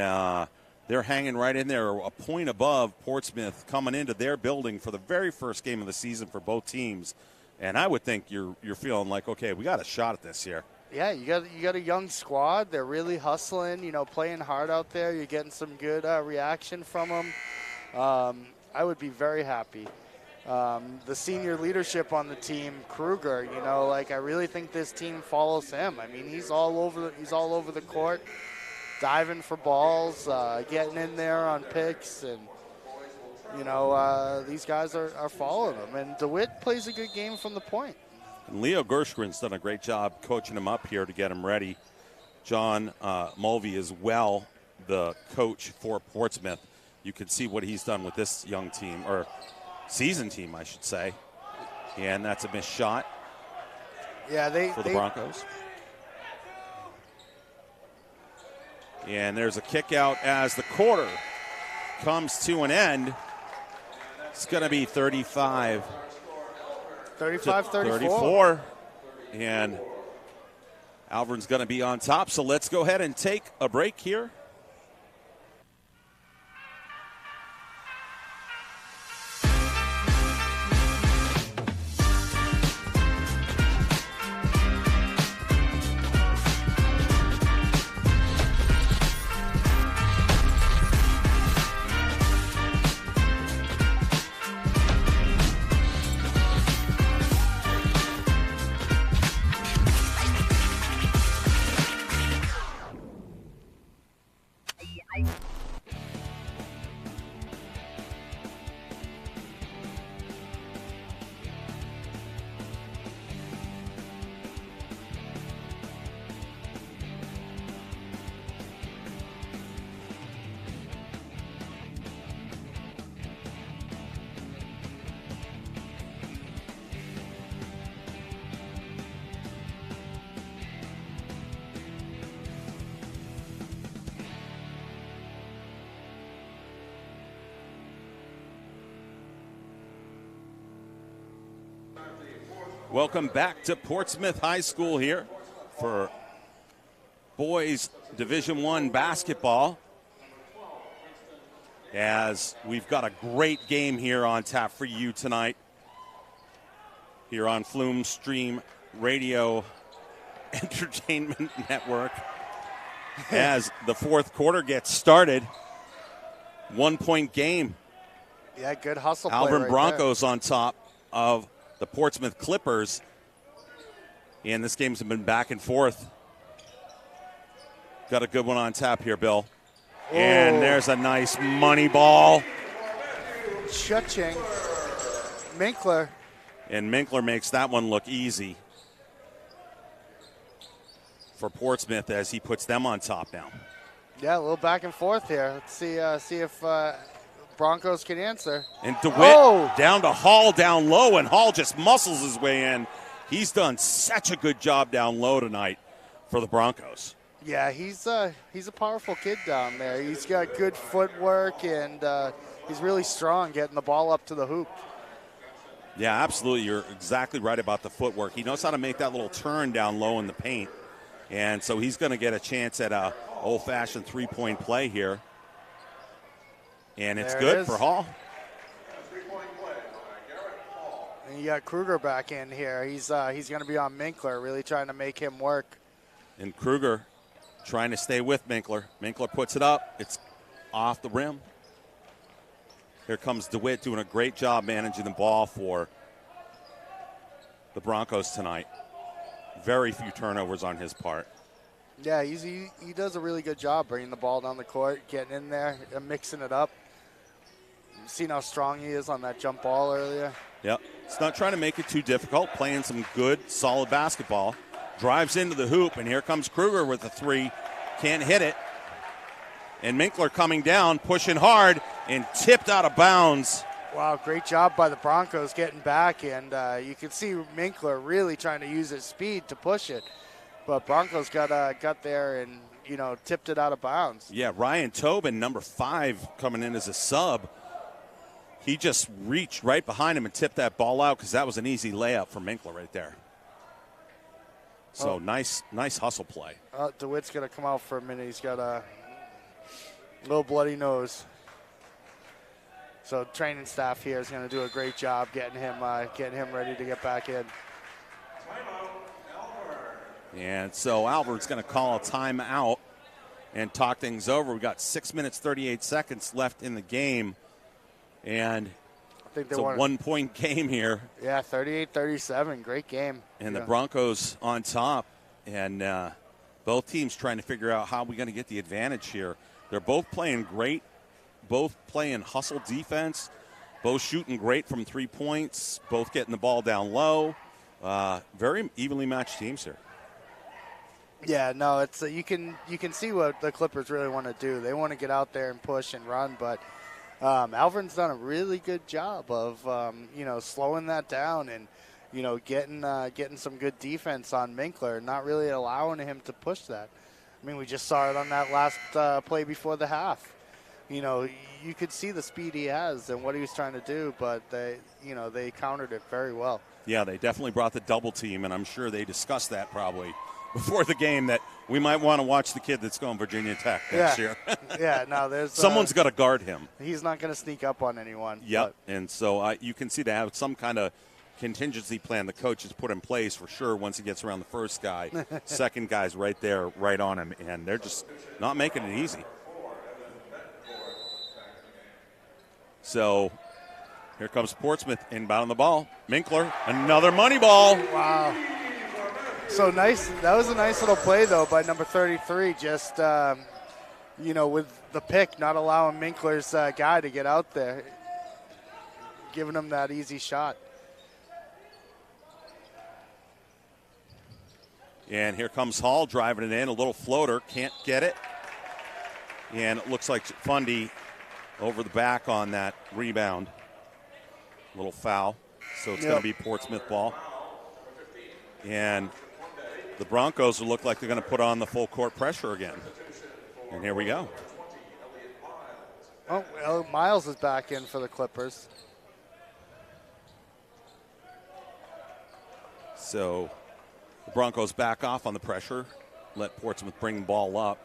they're hanging right in there, a point above Portsmouth coming into their building for the very first game of the season for both teams. And I would think you're feeling like, okay, we got a shot at this here. Yeah, you got a young squad. They're really hustling, playing hard out there. You're getting some good reaction from them. I would be very happy. The senior leadership on the team, Kruger, I really think this team follows him. I mean, he's all over the court, diving for balls, getting in there on picks, and these guys are following him. And DeWitt plays a good game from the point. And Leo Gershwin's done a great job coaching him up here to get him ready. John Mulvey is well the coach for Portsmouth. You can see what he's done with this young team, or season team, I should say. And that's a missed shot for the Broncos. And there's a kick out as the quarter comes to an end. It's going to be 35. 34. And Alvin's going to be on top. So let's go ahead and take a break here. Welcome back to Portsmouth High School here for boys Division I basketball. as we've got a great game here on tap for you tonight here on Flume Stream Radio Entertainment Network. As the fourth quarter gets started, 1 point game. Yeah, good hustle play Alvin right Broncos on top of the Portsmouth Clippers. And this game's been back and forth. Got a good one on tap here, Bill. Oh. And there's a nice money ball. Cha-ching. Minkler. And Minkler makes that one look easy for Portsmouth as he puts them on top now. Yeah, a little back and forth here. Let's see if Broncos can answer. And DeWitt down to Hall down low, and Hall just muscles his way in. He's done such a good job down low tonight for the Broncos. Yeah, he's a powerful kid down there. He's got good footwork, and he's really strong getting the ball up to the hoop. Yeah, absolutely. You're exactly right about the footwork. He knows how to make that little turn down low in the paint. And so he's going to get a chance at a old-fashioned three-point play here. And it's good for Hall. And you got Kruger back in here. He's going to be on Minkler, really trying to make him work. And Kruger trying to stay with Minkler. Minkler puts it up. It's off the rim. Here comes DeWitt doing a great job managing the ball for the Broncos tonight. Very few turnovers on his part. Yeah, he does a really good job bringing the ball down the court, getting in there, and mixing it up. You've seen how strong he is on that jump ball earlier. Yep. It's not trying to make it too difficult, playing some good, solid basketball. Drives into the hoop, and here comes Kruger with a three. Can't hit it. And Minkler coming down, pushing hard, and tipped out of bounds. Wow, great job by the Broncos getting back, and you can see Minkler really trying to use his speed to push it. But Broncos got there and, tipped it out of bounds. Yeah, Ryan Tobin, number 5, coming in as a sub. He just reached right behind him and tipped that ball out because that was an easy layup for Minkler right there. So nice hustle play. DeWitt's going to come out for a minute. He's got a little bloody nose. So training staff here is going to do a great job getting him ready to get back in. And so Albert's going to call a timeout and talk things over. We've got 6 minutes, 38 seconds left in the game. And I think it's a 1 point game here. Yeah, 38-37. Great game. And the Broncos on top. And both teams trying to figure out how we're going to get the advantage here. They're both playing great. Both playing hustle defense. Both shooting great from 3 points. Both getting the ball down low. Very evenly matched teams here. Yeah, no, it's you can see what the Clippers really want to do. They want to get out there and push and run, but Alvin's done a really good job of slowing that down and getting some good defense on Minkler, not really allowing him to push that. I mean, we just saw it on that last play before the half. You could see the speed he has and what he was trying to do, but they countered it very well. Yeah, they definitely brought the double team, and I'm sure they discussed that probably before the game, that we might want to watch the kid that's going Virginia Tech next year. Yeah, no, there's someone's got to guard him. He's not going to sneak up on anyone. Yep, and so you can see they have some kind of contingency plan the coach has put in place for sure once he gets around the first guy. Second guy's right there, right on him, and they're just not making it easy. So here comes Portsmouth inbound on the ball. Minkler, another money ball. Wow. So nice. That was a nice little play, though, by number 33. Just, with the pick, not allowing Minkler's guy to get out there, giving him that easy shot. And here comes Hall driving it in. A little floater. Can't get it. And it looks like Fundy over the back on that rebound. Little foul. So it's going to be Portsmouth ball. And the Broncos look like they're going to put on the full court pressure again. And here we go. Oh, Miles is back in for the Clippers. So the Broncos back off on the pressure. Let Portsmouth bring the ball up.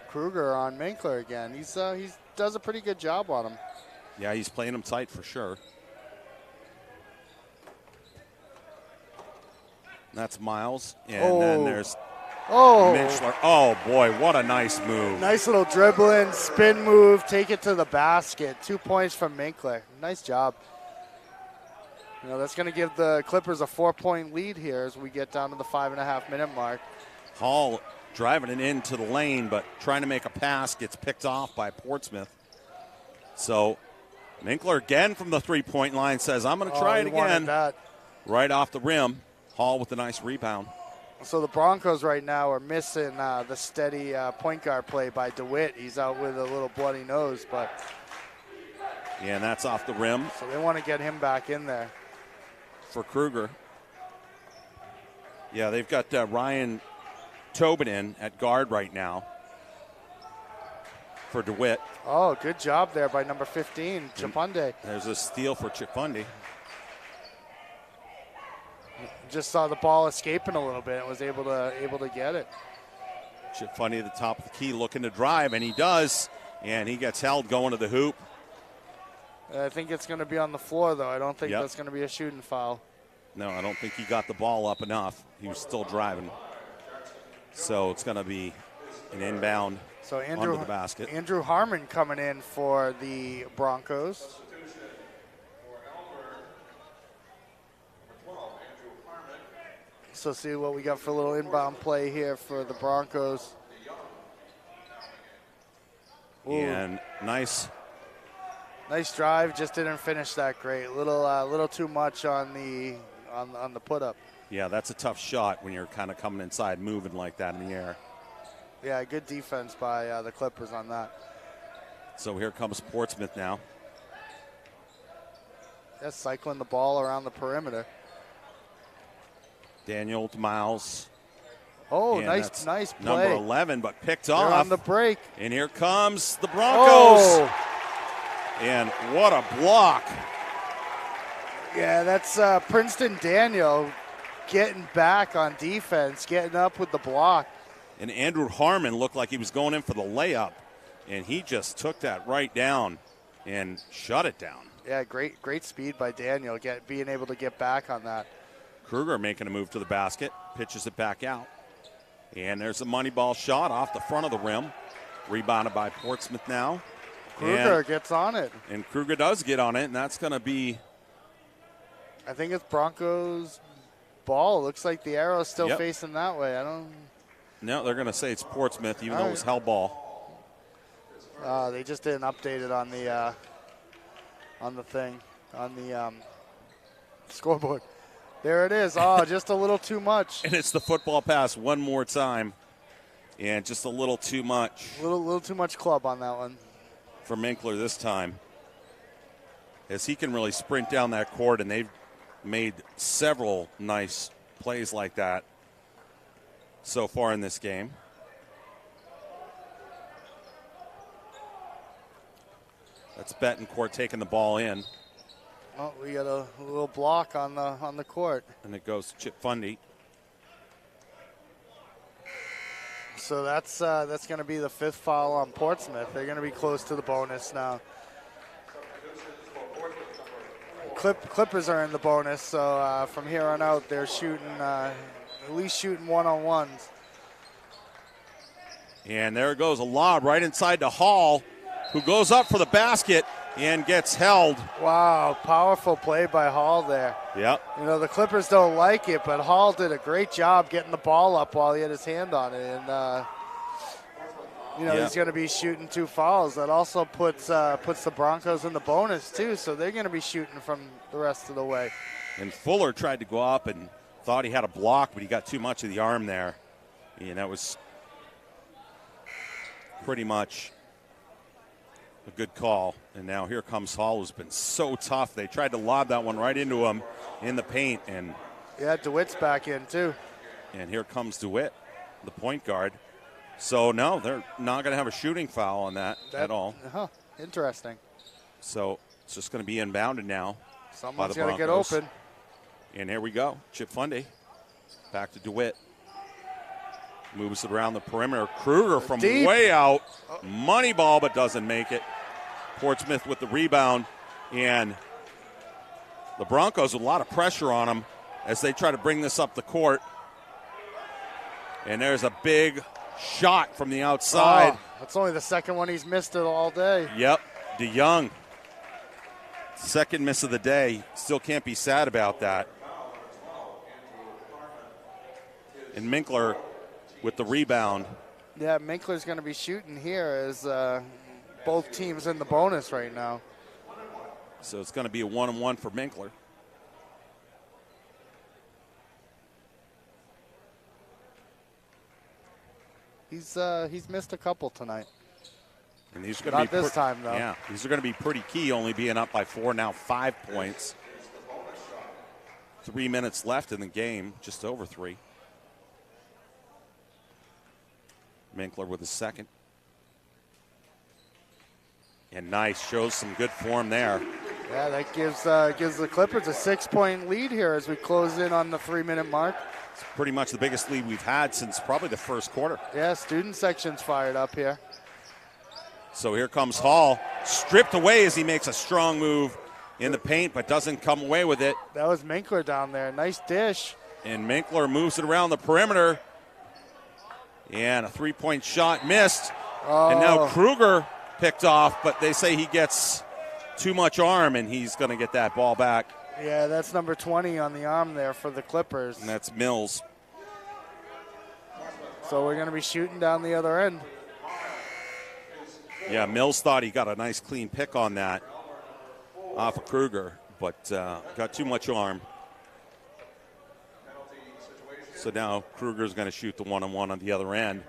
Kruger on Minkler again. He does a pretty good job on him. Yeah, he's playing him tight for sure. That's Miles. And then there's Minchler. Oh, boy, what a nice move. Nice little dribbling, spin move, take it to the basket. 2 points from Minkler. Nice job. You know, that's going to give the Clippers a 4-point lead here as we get down to the 5.5-minute mark. Hall driving it into the lane, but trying to make a pass, gets picked off by Portsmouth. So Minkler again from the three-point line says, I'm going to try it again. Right off the rim. Hall with a nice rebound. So the Broncos right now are missing the steady point guard play by DeWitt. He's out with a little bloody nose, but. Yeah, and that's off the rim. So they want to get him back in there. For Kruger. Yeah, they've got Ryan Tobin in at guard right now for DeWitt. Oh, good job there by number 15, Chifunde. There's a steal for Chifunde. Just saw the ball escaping a little bit and was able to get it. Chifunde at the top of the key looking to drive, and he does. And he gets held going to the hoop. I think it's going to be on the floor, though. I don't think that's going to be a shooting foul. No, I don't think he got the ball up enough. He was still driving. So it's going to be an inbound under the basket. Andrew Harmon coming in for the Broncos. So see what we got for a little inbound play here for the Broncos. Ooh. And nice drive, just didn't finish that great. Little too much on the put up. Yeah, that's a tough shot when you're kind of coming inside, moving like that in the air. Yeah, good defense by the Clippers on that. So here comes Portsmouth now. Just cycling the ball around the perimeter. Daniel to Miles. Oh, and nice play. Number 11, but picked They're off. on the break. And here comes the Broncos. Oh. And what a block. Yeah, that's Princeton Daniel getting back on defense, getting up with the block. And Andrew Harmon looked like he was going in for the layup, and he just took that right down and shut it down. Yeah, great speed by Daniel, being able to get back on that. Kruger making a move to the basket, pitches it back out. And there's a money ball shot off the front of the rim. Rebounded by Portsmouth now. Kruger gets on it. And Kruger does get on it, and that's going to be... I think it's Broncos ball. Looks like the arrow's still facing that way. No, they're going to say it's Portsmouth, even though it was hell ball. They just didn't update it on the scoreboard. There it is. Oh, just a little too much. And it's the football pass one more time. And just a little too much. Little too much club on that one. For Minkler this time. As he can really sprint down that court, and they've made several nice plays like that so far in this game. That's Betancourt taking the ball in. Oh, we got a little block on the court. And it goes to Chip Fundy. So that's going to be the fifth foul on Portsmouth. They're going to be close to the bonus now. Clippers are in the bonus, so from here on out, they're shooting at least shooting one-on-ones. And there goes a lob right inside to Hall, who goes up for the basket and gets held. Wow, powerful play by Hall there. Yep. You know, the Clippers don't like it, but Hall did a great job getting the ball up while he had his hand on it. And, he's going to be shooting 2 fouls. That also puts the Broncos in the bonus, too, so they're going to be shooting from the rest of the way. And Fuller tried to go up and thought he had a block, but he got too much of the arm there. And that was pretty much a good call. And now here comes Hall, who's been so tough. They tried to lob that one right into him in the paint. And yeah, DeWitt's back in, too. And here comes DeWitt, the point guard. So, no, they're not going to have a shooting foul on that at all. Interesting. So it's just going to be inbounded now. Someone's going to get open. And here we go. Chip Fundy back to DeWitt. Moves it around the perimeter. Kruger from Deep. way out. Money ball, but doesn't make it. Portsmouth with the rebound. And the Broncos with a lot of pressure on them as they try to bring this up the court. And there's a big shot from the outside. Oh, that's only the second one he's missed it all day. Yep, DeYoung. Second miss of the day. Still can't be sad about that. And Minkler with the rebound. Yeah, Minkler's going to be shooting here as both teams in the bonus right now. So it's going to be a 1-on-1 for Minkler. He's missed a couple tonight. And these are going to be this time, though. Yeah, these are going to be pretty key, only being up by 4, now 5 points. 3 minutes left in the game, just over 3. Minkler with his second. And nice, shows some good form there. Yeah, that gives the Clippers a 6-point lead here as we close in on the 3-minute mark. It's pretty much the biggest lead we've had since probably the first quarter. Yeah, student section's fired up here. So here comes Hall, stripped away as he makes a strong move in the paint, but doesn't come away with it. That was Minkler down there. Nice dish. And Minkler moves it around the perimeter. And a 3-point shot missed. Oh. And now Kruger picked off, but they say he gets too much arm, and he's going to get that ball back. Yeah, that's number 20 on the arm there for the Clippers. And that's Mills. So we're going to be shooting down the other end. Yeah, Mills thought he got a nice clean pick on that off of Kruger, but got too much arm. So now Kruger's going to shoot the 1-on-1 on the other end.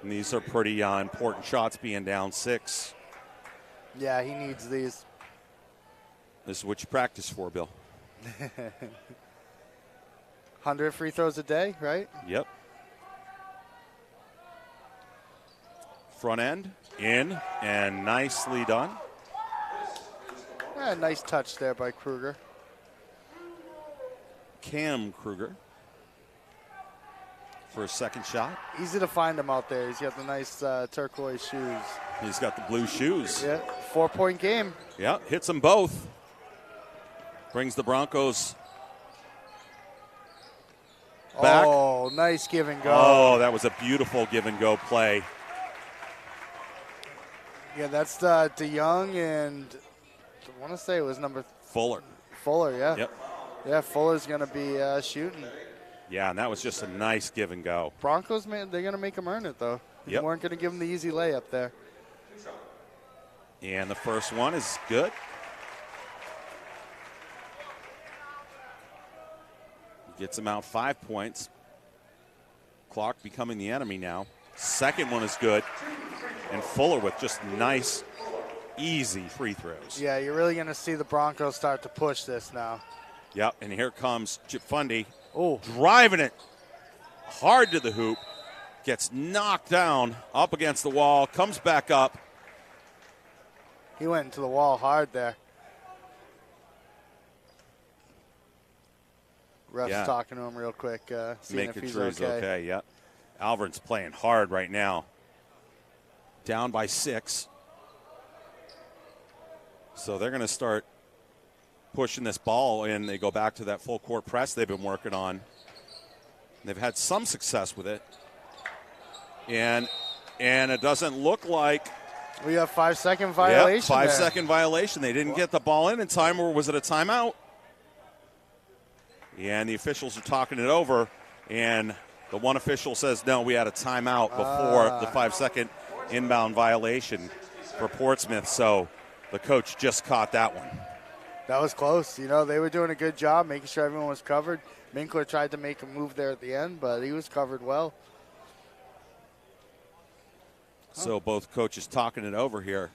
And these are pretty important shots, being down 6. Yeah, he needs these. This is what you practice for, Bill. 100 free throws a day, right? Yep. Front end, in, and nicely done. Yeah, nice touch there by Kruger. Cam Kruger for a second shot. Easy to find him out there. He's got the nice turquoise shoes. He's got the blue shoes. Yeah, 4-point game. Yeah, hits them both. Brings the Broncos back. Oh, nice give and go. Oh, that was a beautiful give and go play. Yeah, that's DeYoung and I want to say it was number Fuller. Fuller, yeah. Yep. Yeah, Fuller's going to be shooting. Yeah, and that was just a nice give and go. Broncos, man, they're going to make him earn it, though. They Yep. weren't going to give him the easy layup there. And the first one is good. Gets him out 5 points. Clock becoming the enemy now. Second one is good. And Fuller with just nice, easy free throws. Yeah, you're really going to see the Broncos start to push this now. Yep, and here comes Chip Fundy. Oh, driving it hard to the hoop. Gets knocked down up against the wall. Comes back up. He went into the wall hard there. Ref's talking to him real quick, seeing Making if he's sure he's okay. Yep. Alvern's playing hard right now. Down by 6. So they're going to start pushing this ball in. They go back to that full court press they've been working on. They've had some success with it. And it doesn't look like we have 5-second violation. Yep, 5-second violation. They didn't get the ball in time, or was it a timeout? And the officials are talking it over, and the one official says, no, we had a timeout before the 5-second inbound violation for Portsmouth. So the coach just caught that one. That was close. You know, they were doing a good job making sure everyone was covered. Minkler tried to make a move there at the end, but he was covered well. So both coaches talking it over here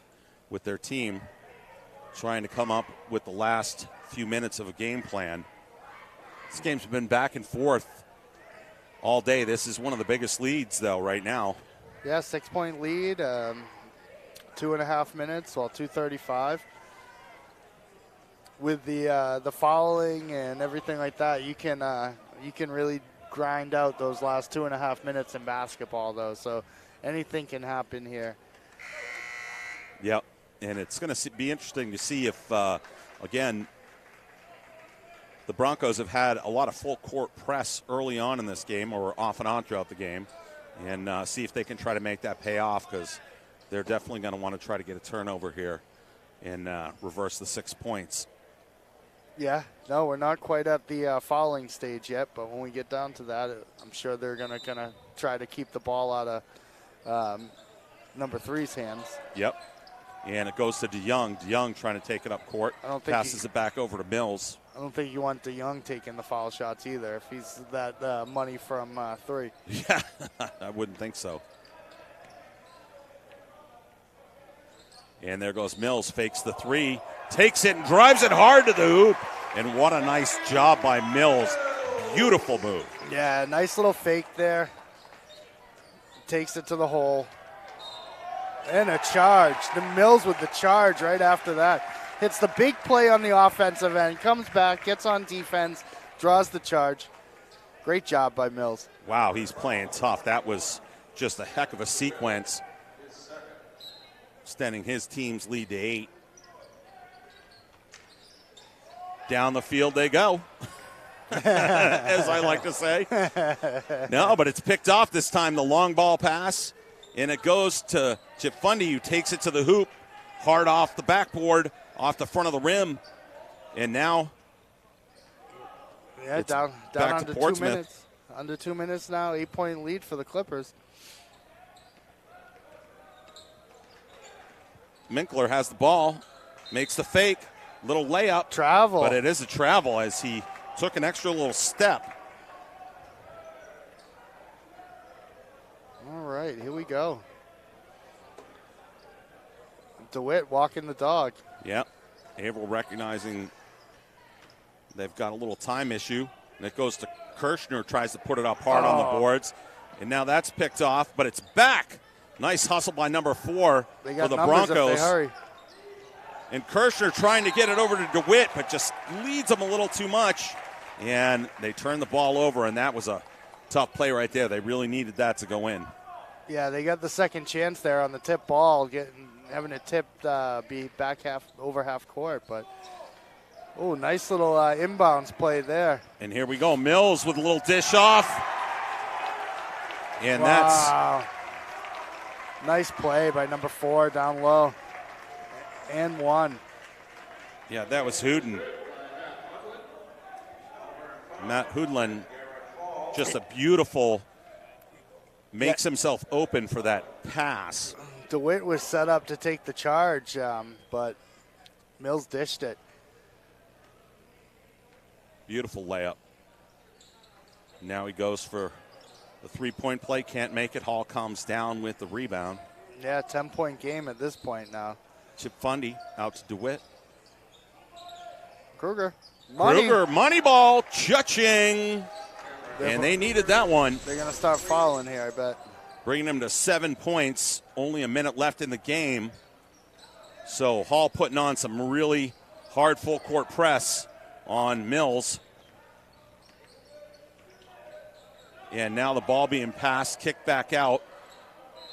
with their team, trying to come up with the last few minutes of a game plan. This game's been back and forth all day. This is one of the biggest leads, though, right now. Yeah, 6-point lead, 2.5 minutes, 2:35. With the fouling and everything like that, you can really grind out those last 2.5 minutes in basketball, though. So anything can happen here. Yep, and it's going to be interesting to see if, again, the Broncos have had a lot of full court press early on in this game, or off and on throughout the game, and see if they can try to make that pay off, because they're definitely going to want to try to get a turnover here and reverse the 6 points. Yeah, no, we're not quite at the fouling stage yet, but when we get down to that, I'm sure they're going to kind of try to keep the ball out of number 3's hands. Yep. And it goes to DeYoung. DeYoung trying to take it up court. Passes it back over to Mills. I don't think you want DeYoung taking the foul shots either if he's that money from 3. Yeah, I wouldn't think so. And there goes Mills, fakes the 3, takes it and drives it hard to the hoop. And what a nice job by Mills. Beautiful move. Yeah, nice little fake there. Takes it to the hole. And a charge. The Mills with the charge right after that. Hits the big play on the offensive end. Comes back, gets on defense, draws the charge. Great job by Mills. Wow, he's playing tough. That was just a heck of a sequence. Extending his team's lead to 8. Down the field they go, as I like to say. No, but it's picked off this time, the long ball pass. And it goes to Chip Fundy, who takes it to the hoop, hard off the backboard, off the front of the rim. And now, down back to under 2 Portsmouth. minutes. Under 2 minutes now, 8-point lead for the Clippers. Minkler has the ball, makes the fake, little layup. Travel. But it is a travel as he took an extra little step. All right, here we go. DeWitt walking the dog. Yep. Averill recognizing they've got a little time issue. And it goes to Kirshner, tries to put it up hard on the boards. And now that's picked off, but it's back. Nice hustle by number 4 for the Broncos. If they hurry. And Kirshner trying to get it over to DeWitt, but just leads him a little too much. And they turn the ball over, and that was a tough play right there. They really needed that to go in. Yeah, they got the second chance there on the tip ball, having it tipped be back over half court. But, oh, nice little inbounds play there. And here we go. Mills with a little dish off. And wow. Nice play by number 4 down low. And 1. Yeah, that was Hooden. Matt Hoodlin, just a beautiful, makes himself open for that pass. DeWitt was set up to take the charge, but Mills dished it. Beautiful layup. Now he goes for the 3-point play, can't make it. Hall comes down with the rebound. Yeah, 10-point game at this point now. Chip Fundy out to DeWitt. Kruger, money ball, cha-ching. And they needed that one. They're going to start fouling here, I bet. Bringing them to 7 points, only a minute left in the game. So Hall putting on some really hard full court press on Mills. And now the ball being passed, kicked back out.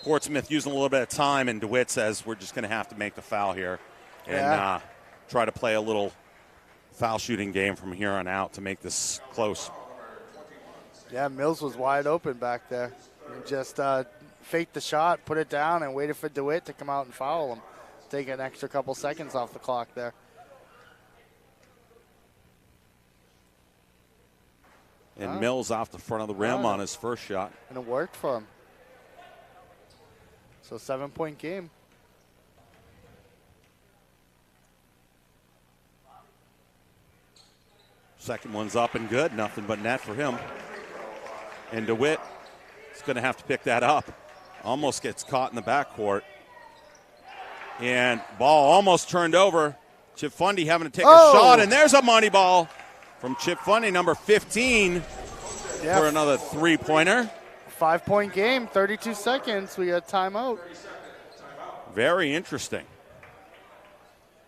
Portsmouth using a little bit of time, and DeWitt says we're just going to have to make the foul here and try to play a little foul shooting game from here on out to make this close. Yeah, Mills was wide open back there. He just faked the shot, put it down, and waited for DeWitt to come out and foul him. Take an extra couple seconds off the clock there. And Mills off the front of the rim on his first shot. And it worked for him. So 7-point game. Second one's up and good. Nothing but net for him. And DeWitt is going to have to pick that up. Almost gets caught in the backcourt. And ball almost turned over. Chip Fundy having to take a shot. And there's a money ball from Chip Fundy, number 15, for another 3-pointer. 5-point game, 32 seconds. We got timeout. Very interesting.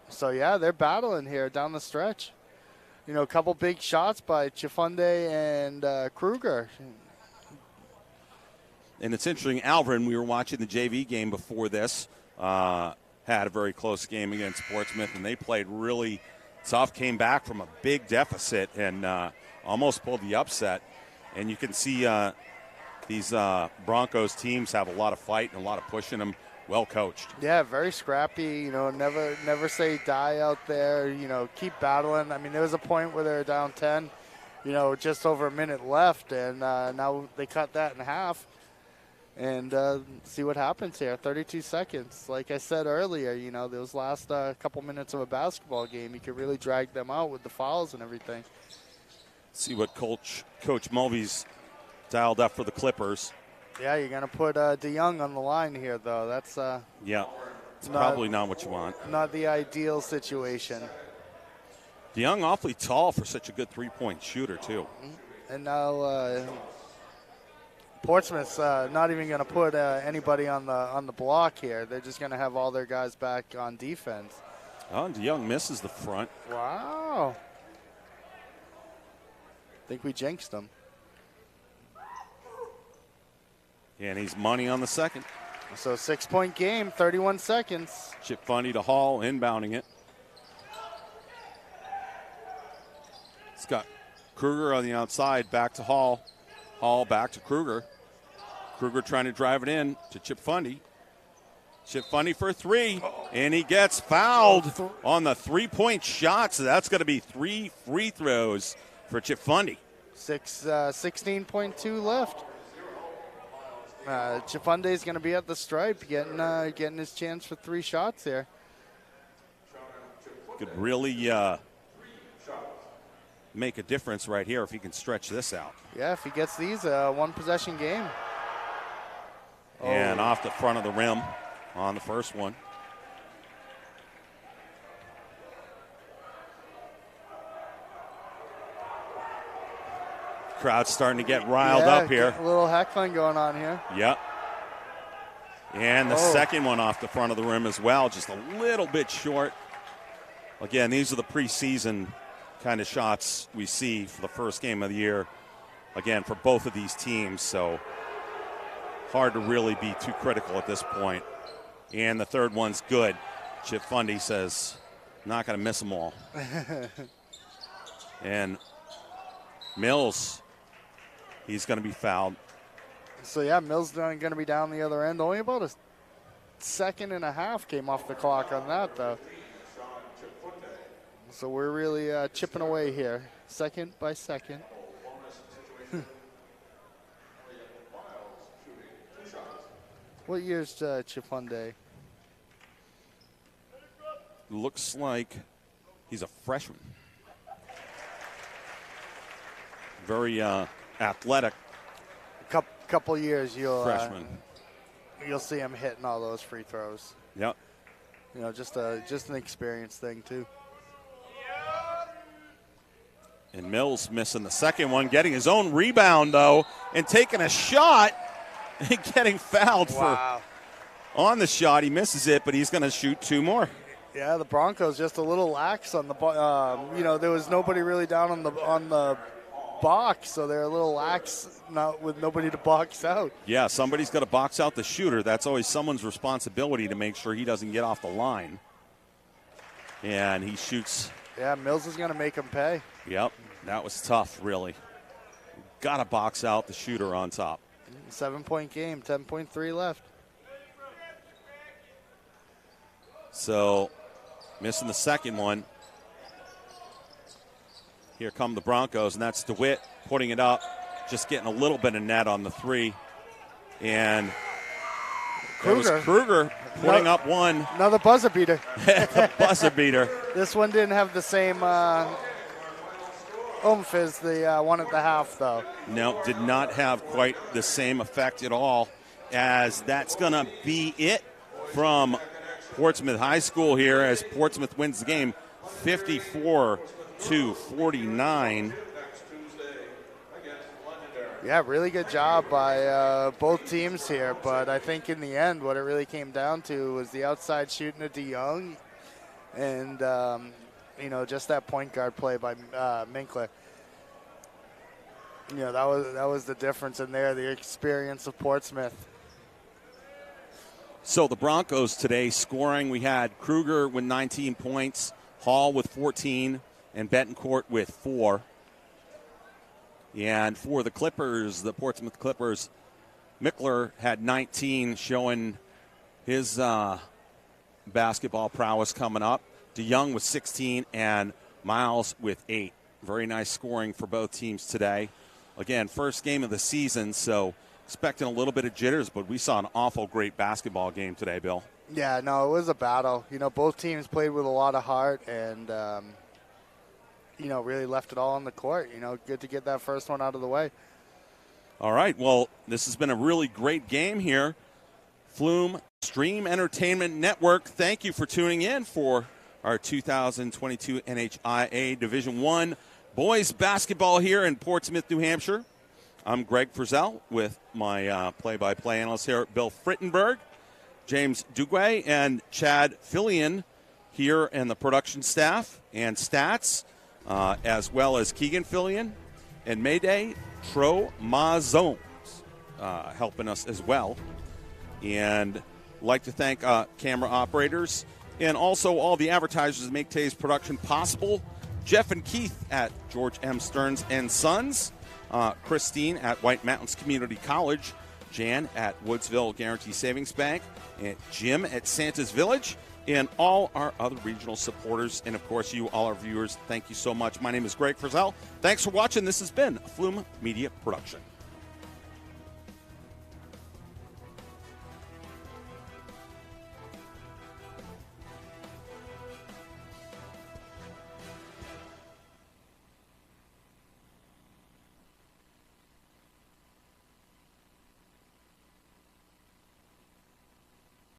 So, yeah, they're battling here down the stretch. a couple big shots by Chifunde and Kruger. And it's interesting, Alvin, we were watching the JV game before this, had a very close game against Portsmouth, and they played really tough, came back from a big deficit and almost pulled the upset. And you can see these Broncos teams have a lot of fight and a lot of pushing them, well coached. Yeah, very scrappy, never say die out there, keep battling. I mean, there was a point where they were down 10, just over a minute left, and now they cut that in half. And see what happens here. 32 seconds. Like I said earlier, those last couple minutes of a basketball game, you could really drag them out with the fouls and everything. See what Coach Mulvey's dialed up for the Clippers. Yeah, you're going to put DeYoung on the line here, though. That's yeah, it's probably not what you want. Not the ideal situation. DeYoung awfully tall for such a good three-point shooter, too. And now Portsmouth's not even going to put anybody on the block here. They're just going to have all their guys back on defense. Oh, and DeYoung misses the front. Wow. I think we jinxed him. And he's money on the second. So 6-point game, 31 seconds. Chip Fundy to Hall, inbounding it. It's got Kruger on the outside, back to Hall. Hall back to Kruger. Kruger trying to drive it in to Chip Fundy. Chip Fundy for three, and he gets fouled on the three-point shot, so that's going to be 3 free throws for Chip Fundy. 16.2 left. Chip Fundy is going to be at the stripe, getting his chance for 3 shots here. Could really make a difference right here if he can stretch this out. Yeah, if he gets these, one-possession game. And off the front of the rim on the first one. Crowd's starting to get riled up here. A little heckling going on here. Yep. And the second one off the front of the rim as well, just a little bit short. Again, these are the preseason kind of shots we see for the first game of the year, again, for both of these teams. So hard to really be too critical at this point. And the third one's good. Chip Fundy says, not going to miss them all. And Mills, he's going to be fouled. So, yeah, Mills going to be down the other end. Only about a second and a half came off the clock on that, though. So we're really chipping away here, second by second. What year's Chifunde? Looks like he's a freshman. Very athletic. Couple years, freshman. You'll see him hitting all those free throws. Yep. Just an experience thing too. And Mills missing the second one, getting his own rebound though, and taking a shot and getting fouled on the shot. He misses it, but he's going to shoot 2 more. Yeah, the Broncos just a little lax on the. There was nobody really down on the box, so they're a little lax with nobody to box out. Yeah, somebody's got to box out the shooter. That's always someone's responsibility to make sure he doesn't get off the line. And he shoots. Yeah, Mills is going to make him pay. Yep, that was tough, really. Got to box out the shooter on top. 7-point game, 10.3 left. So, missing the second one. Here come the Broncos, and that's DeWitt putting it up, just getting a little bit of net on the 3. And Kruger putting up one. Another buzzer beater. The buzzer beater. This one didn't have the same oomph as the one at the half, though. No, did not have quite the same effect at all, as that's going to be it from Portsmouth High School here as Portsmouth wins the game 54-49. Yeah, really good job by both teams here, but I think in the end what it really came down to was the outside shooting of DeYoung and just that point guard play by Minkler. That was the difference in there, the experience of Portsmouth. So the Broncos today scoring, we had Kruger with 19 points, Hall with 14, and Betancourt with 4. And for the Clippers, the Portsmouth Clippers, Mickler had 19, showing his basketball prowess coming up. DeYoung with 16 and Miles with 8. Very nice scoring for both teams today. Again, first game of the season, so expecting a little bit of jitters, but we saw an awful great basketball game today, Bill. Yeah, no, it was a battle. Both teams played with a lot of heart and, really left it all on the court. Good to get that first one out of the way. All right, well, this has been a really great game here. Flume Stream Entertainment Network, thank you for tuning in for our 2022 NHIA Division I boys basketball here in Portsmouth, New Hampshire. I'm Greg Frizzell with my play-by-play analyst here, Bill Frittenberg, James Duguay, and Chad Fillion here in the production staff and stats, as well as Keegan Fillion and Mayday Tromazones helping us as well. And like to thank camera operators and also all the advertisers that make today's production possible. Jeff and Keith at George M. Stearns & Sons, Christine at White Mountains Community College, Jan at Woodsville Guarantee Savings Bank, and Jim at Santa's Village, and all our other regional supporters, and of course you, all our viewers. Thank you so much. My name is Greg Frizzell. Thanks for watching. This has been a Flume Media production.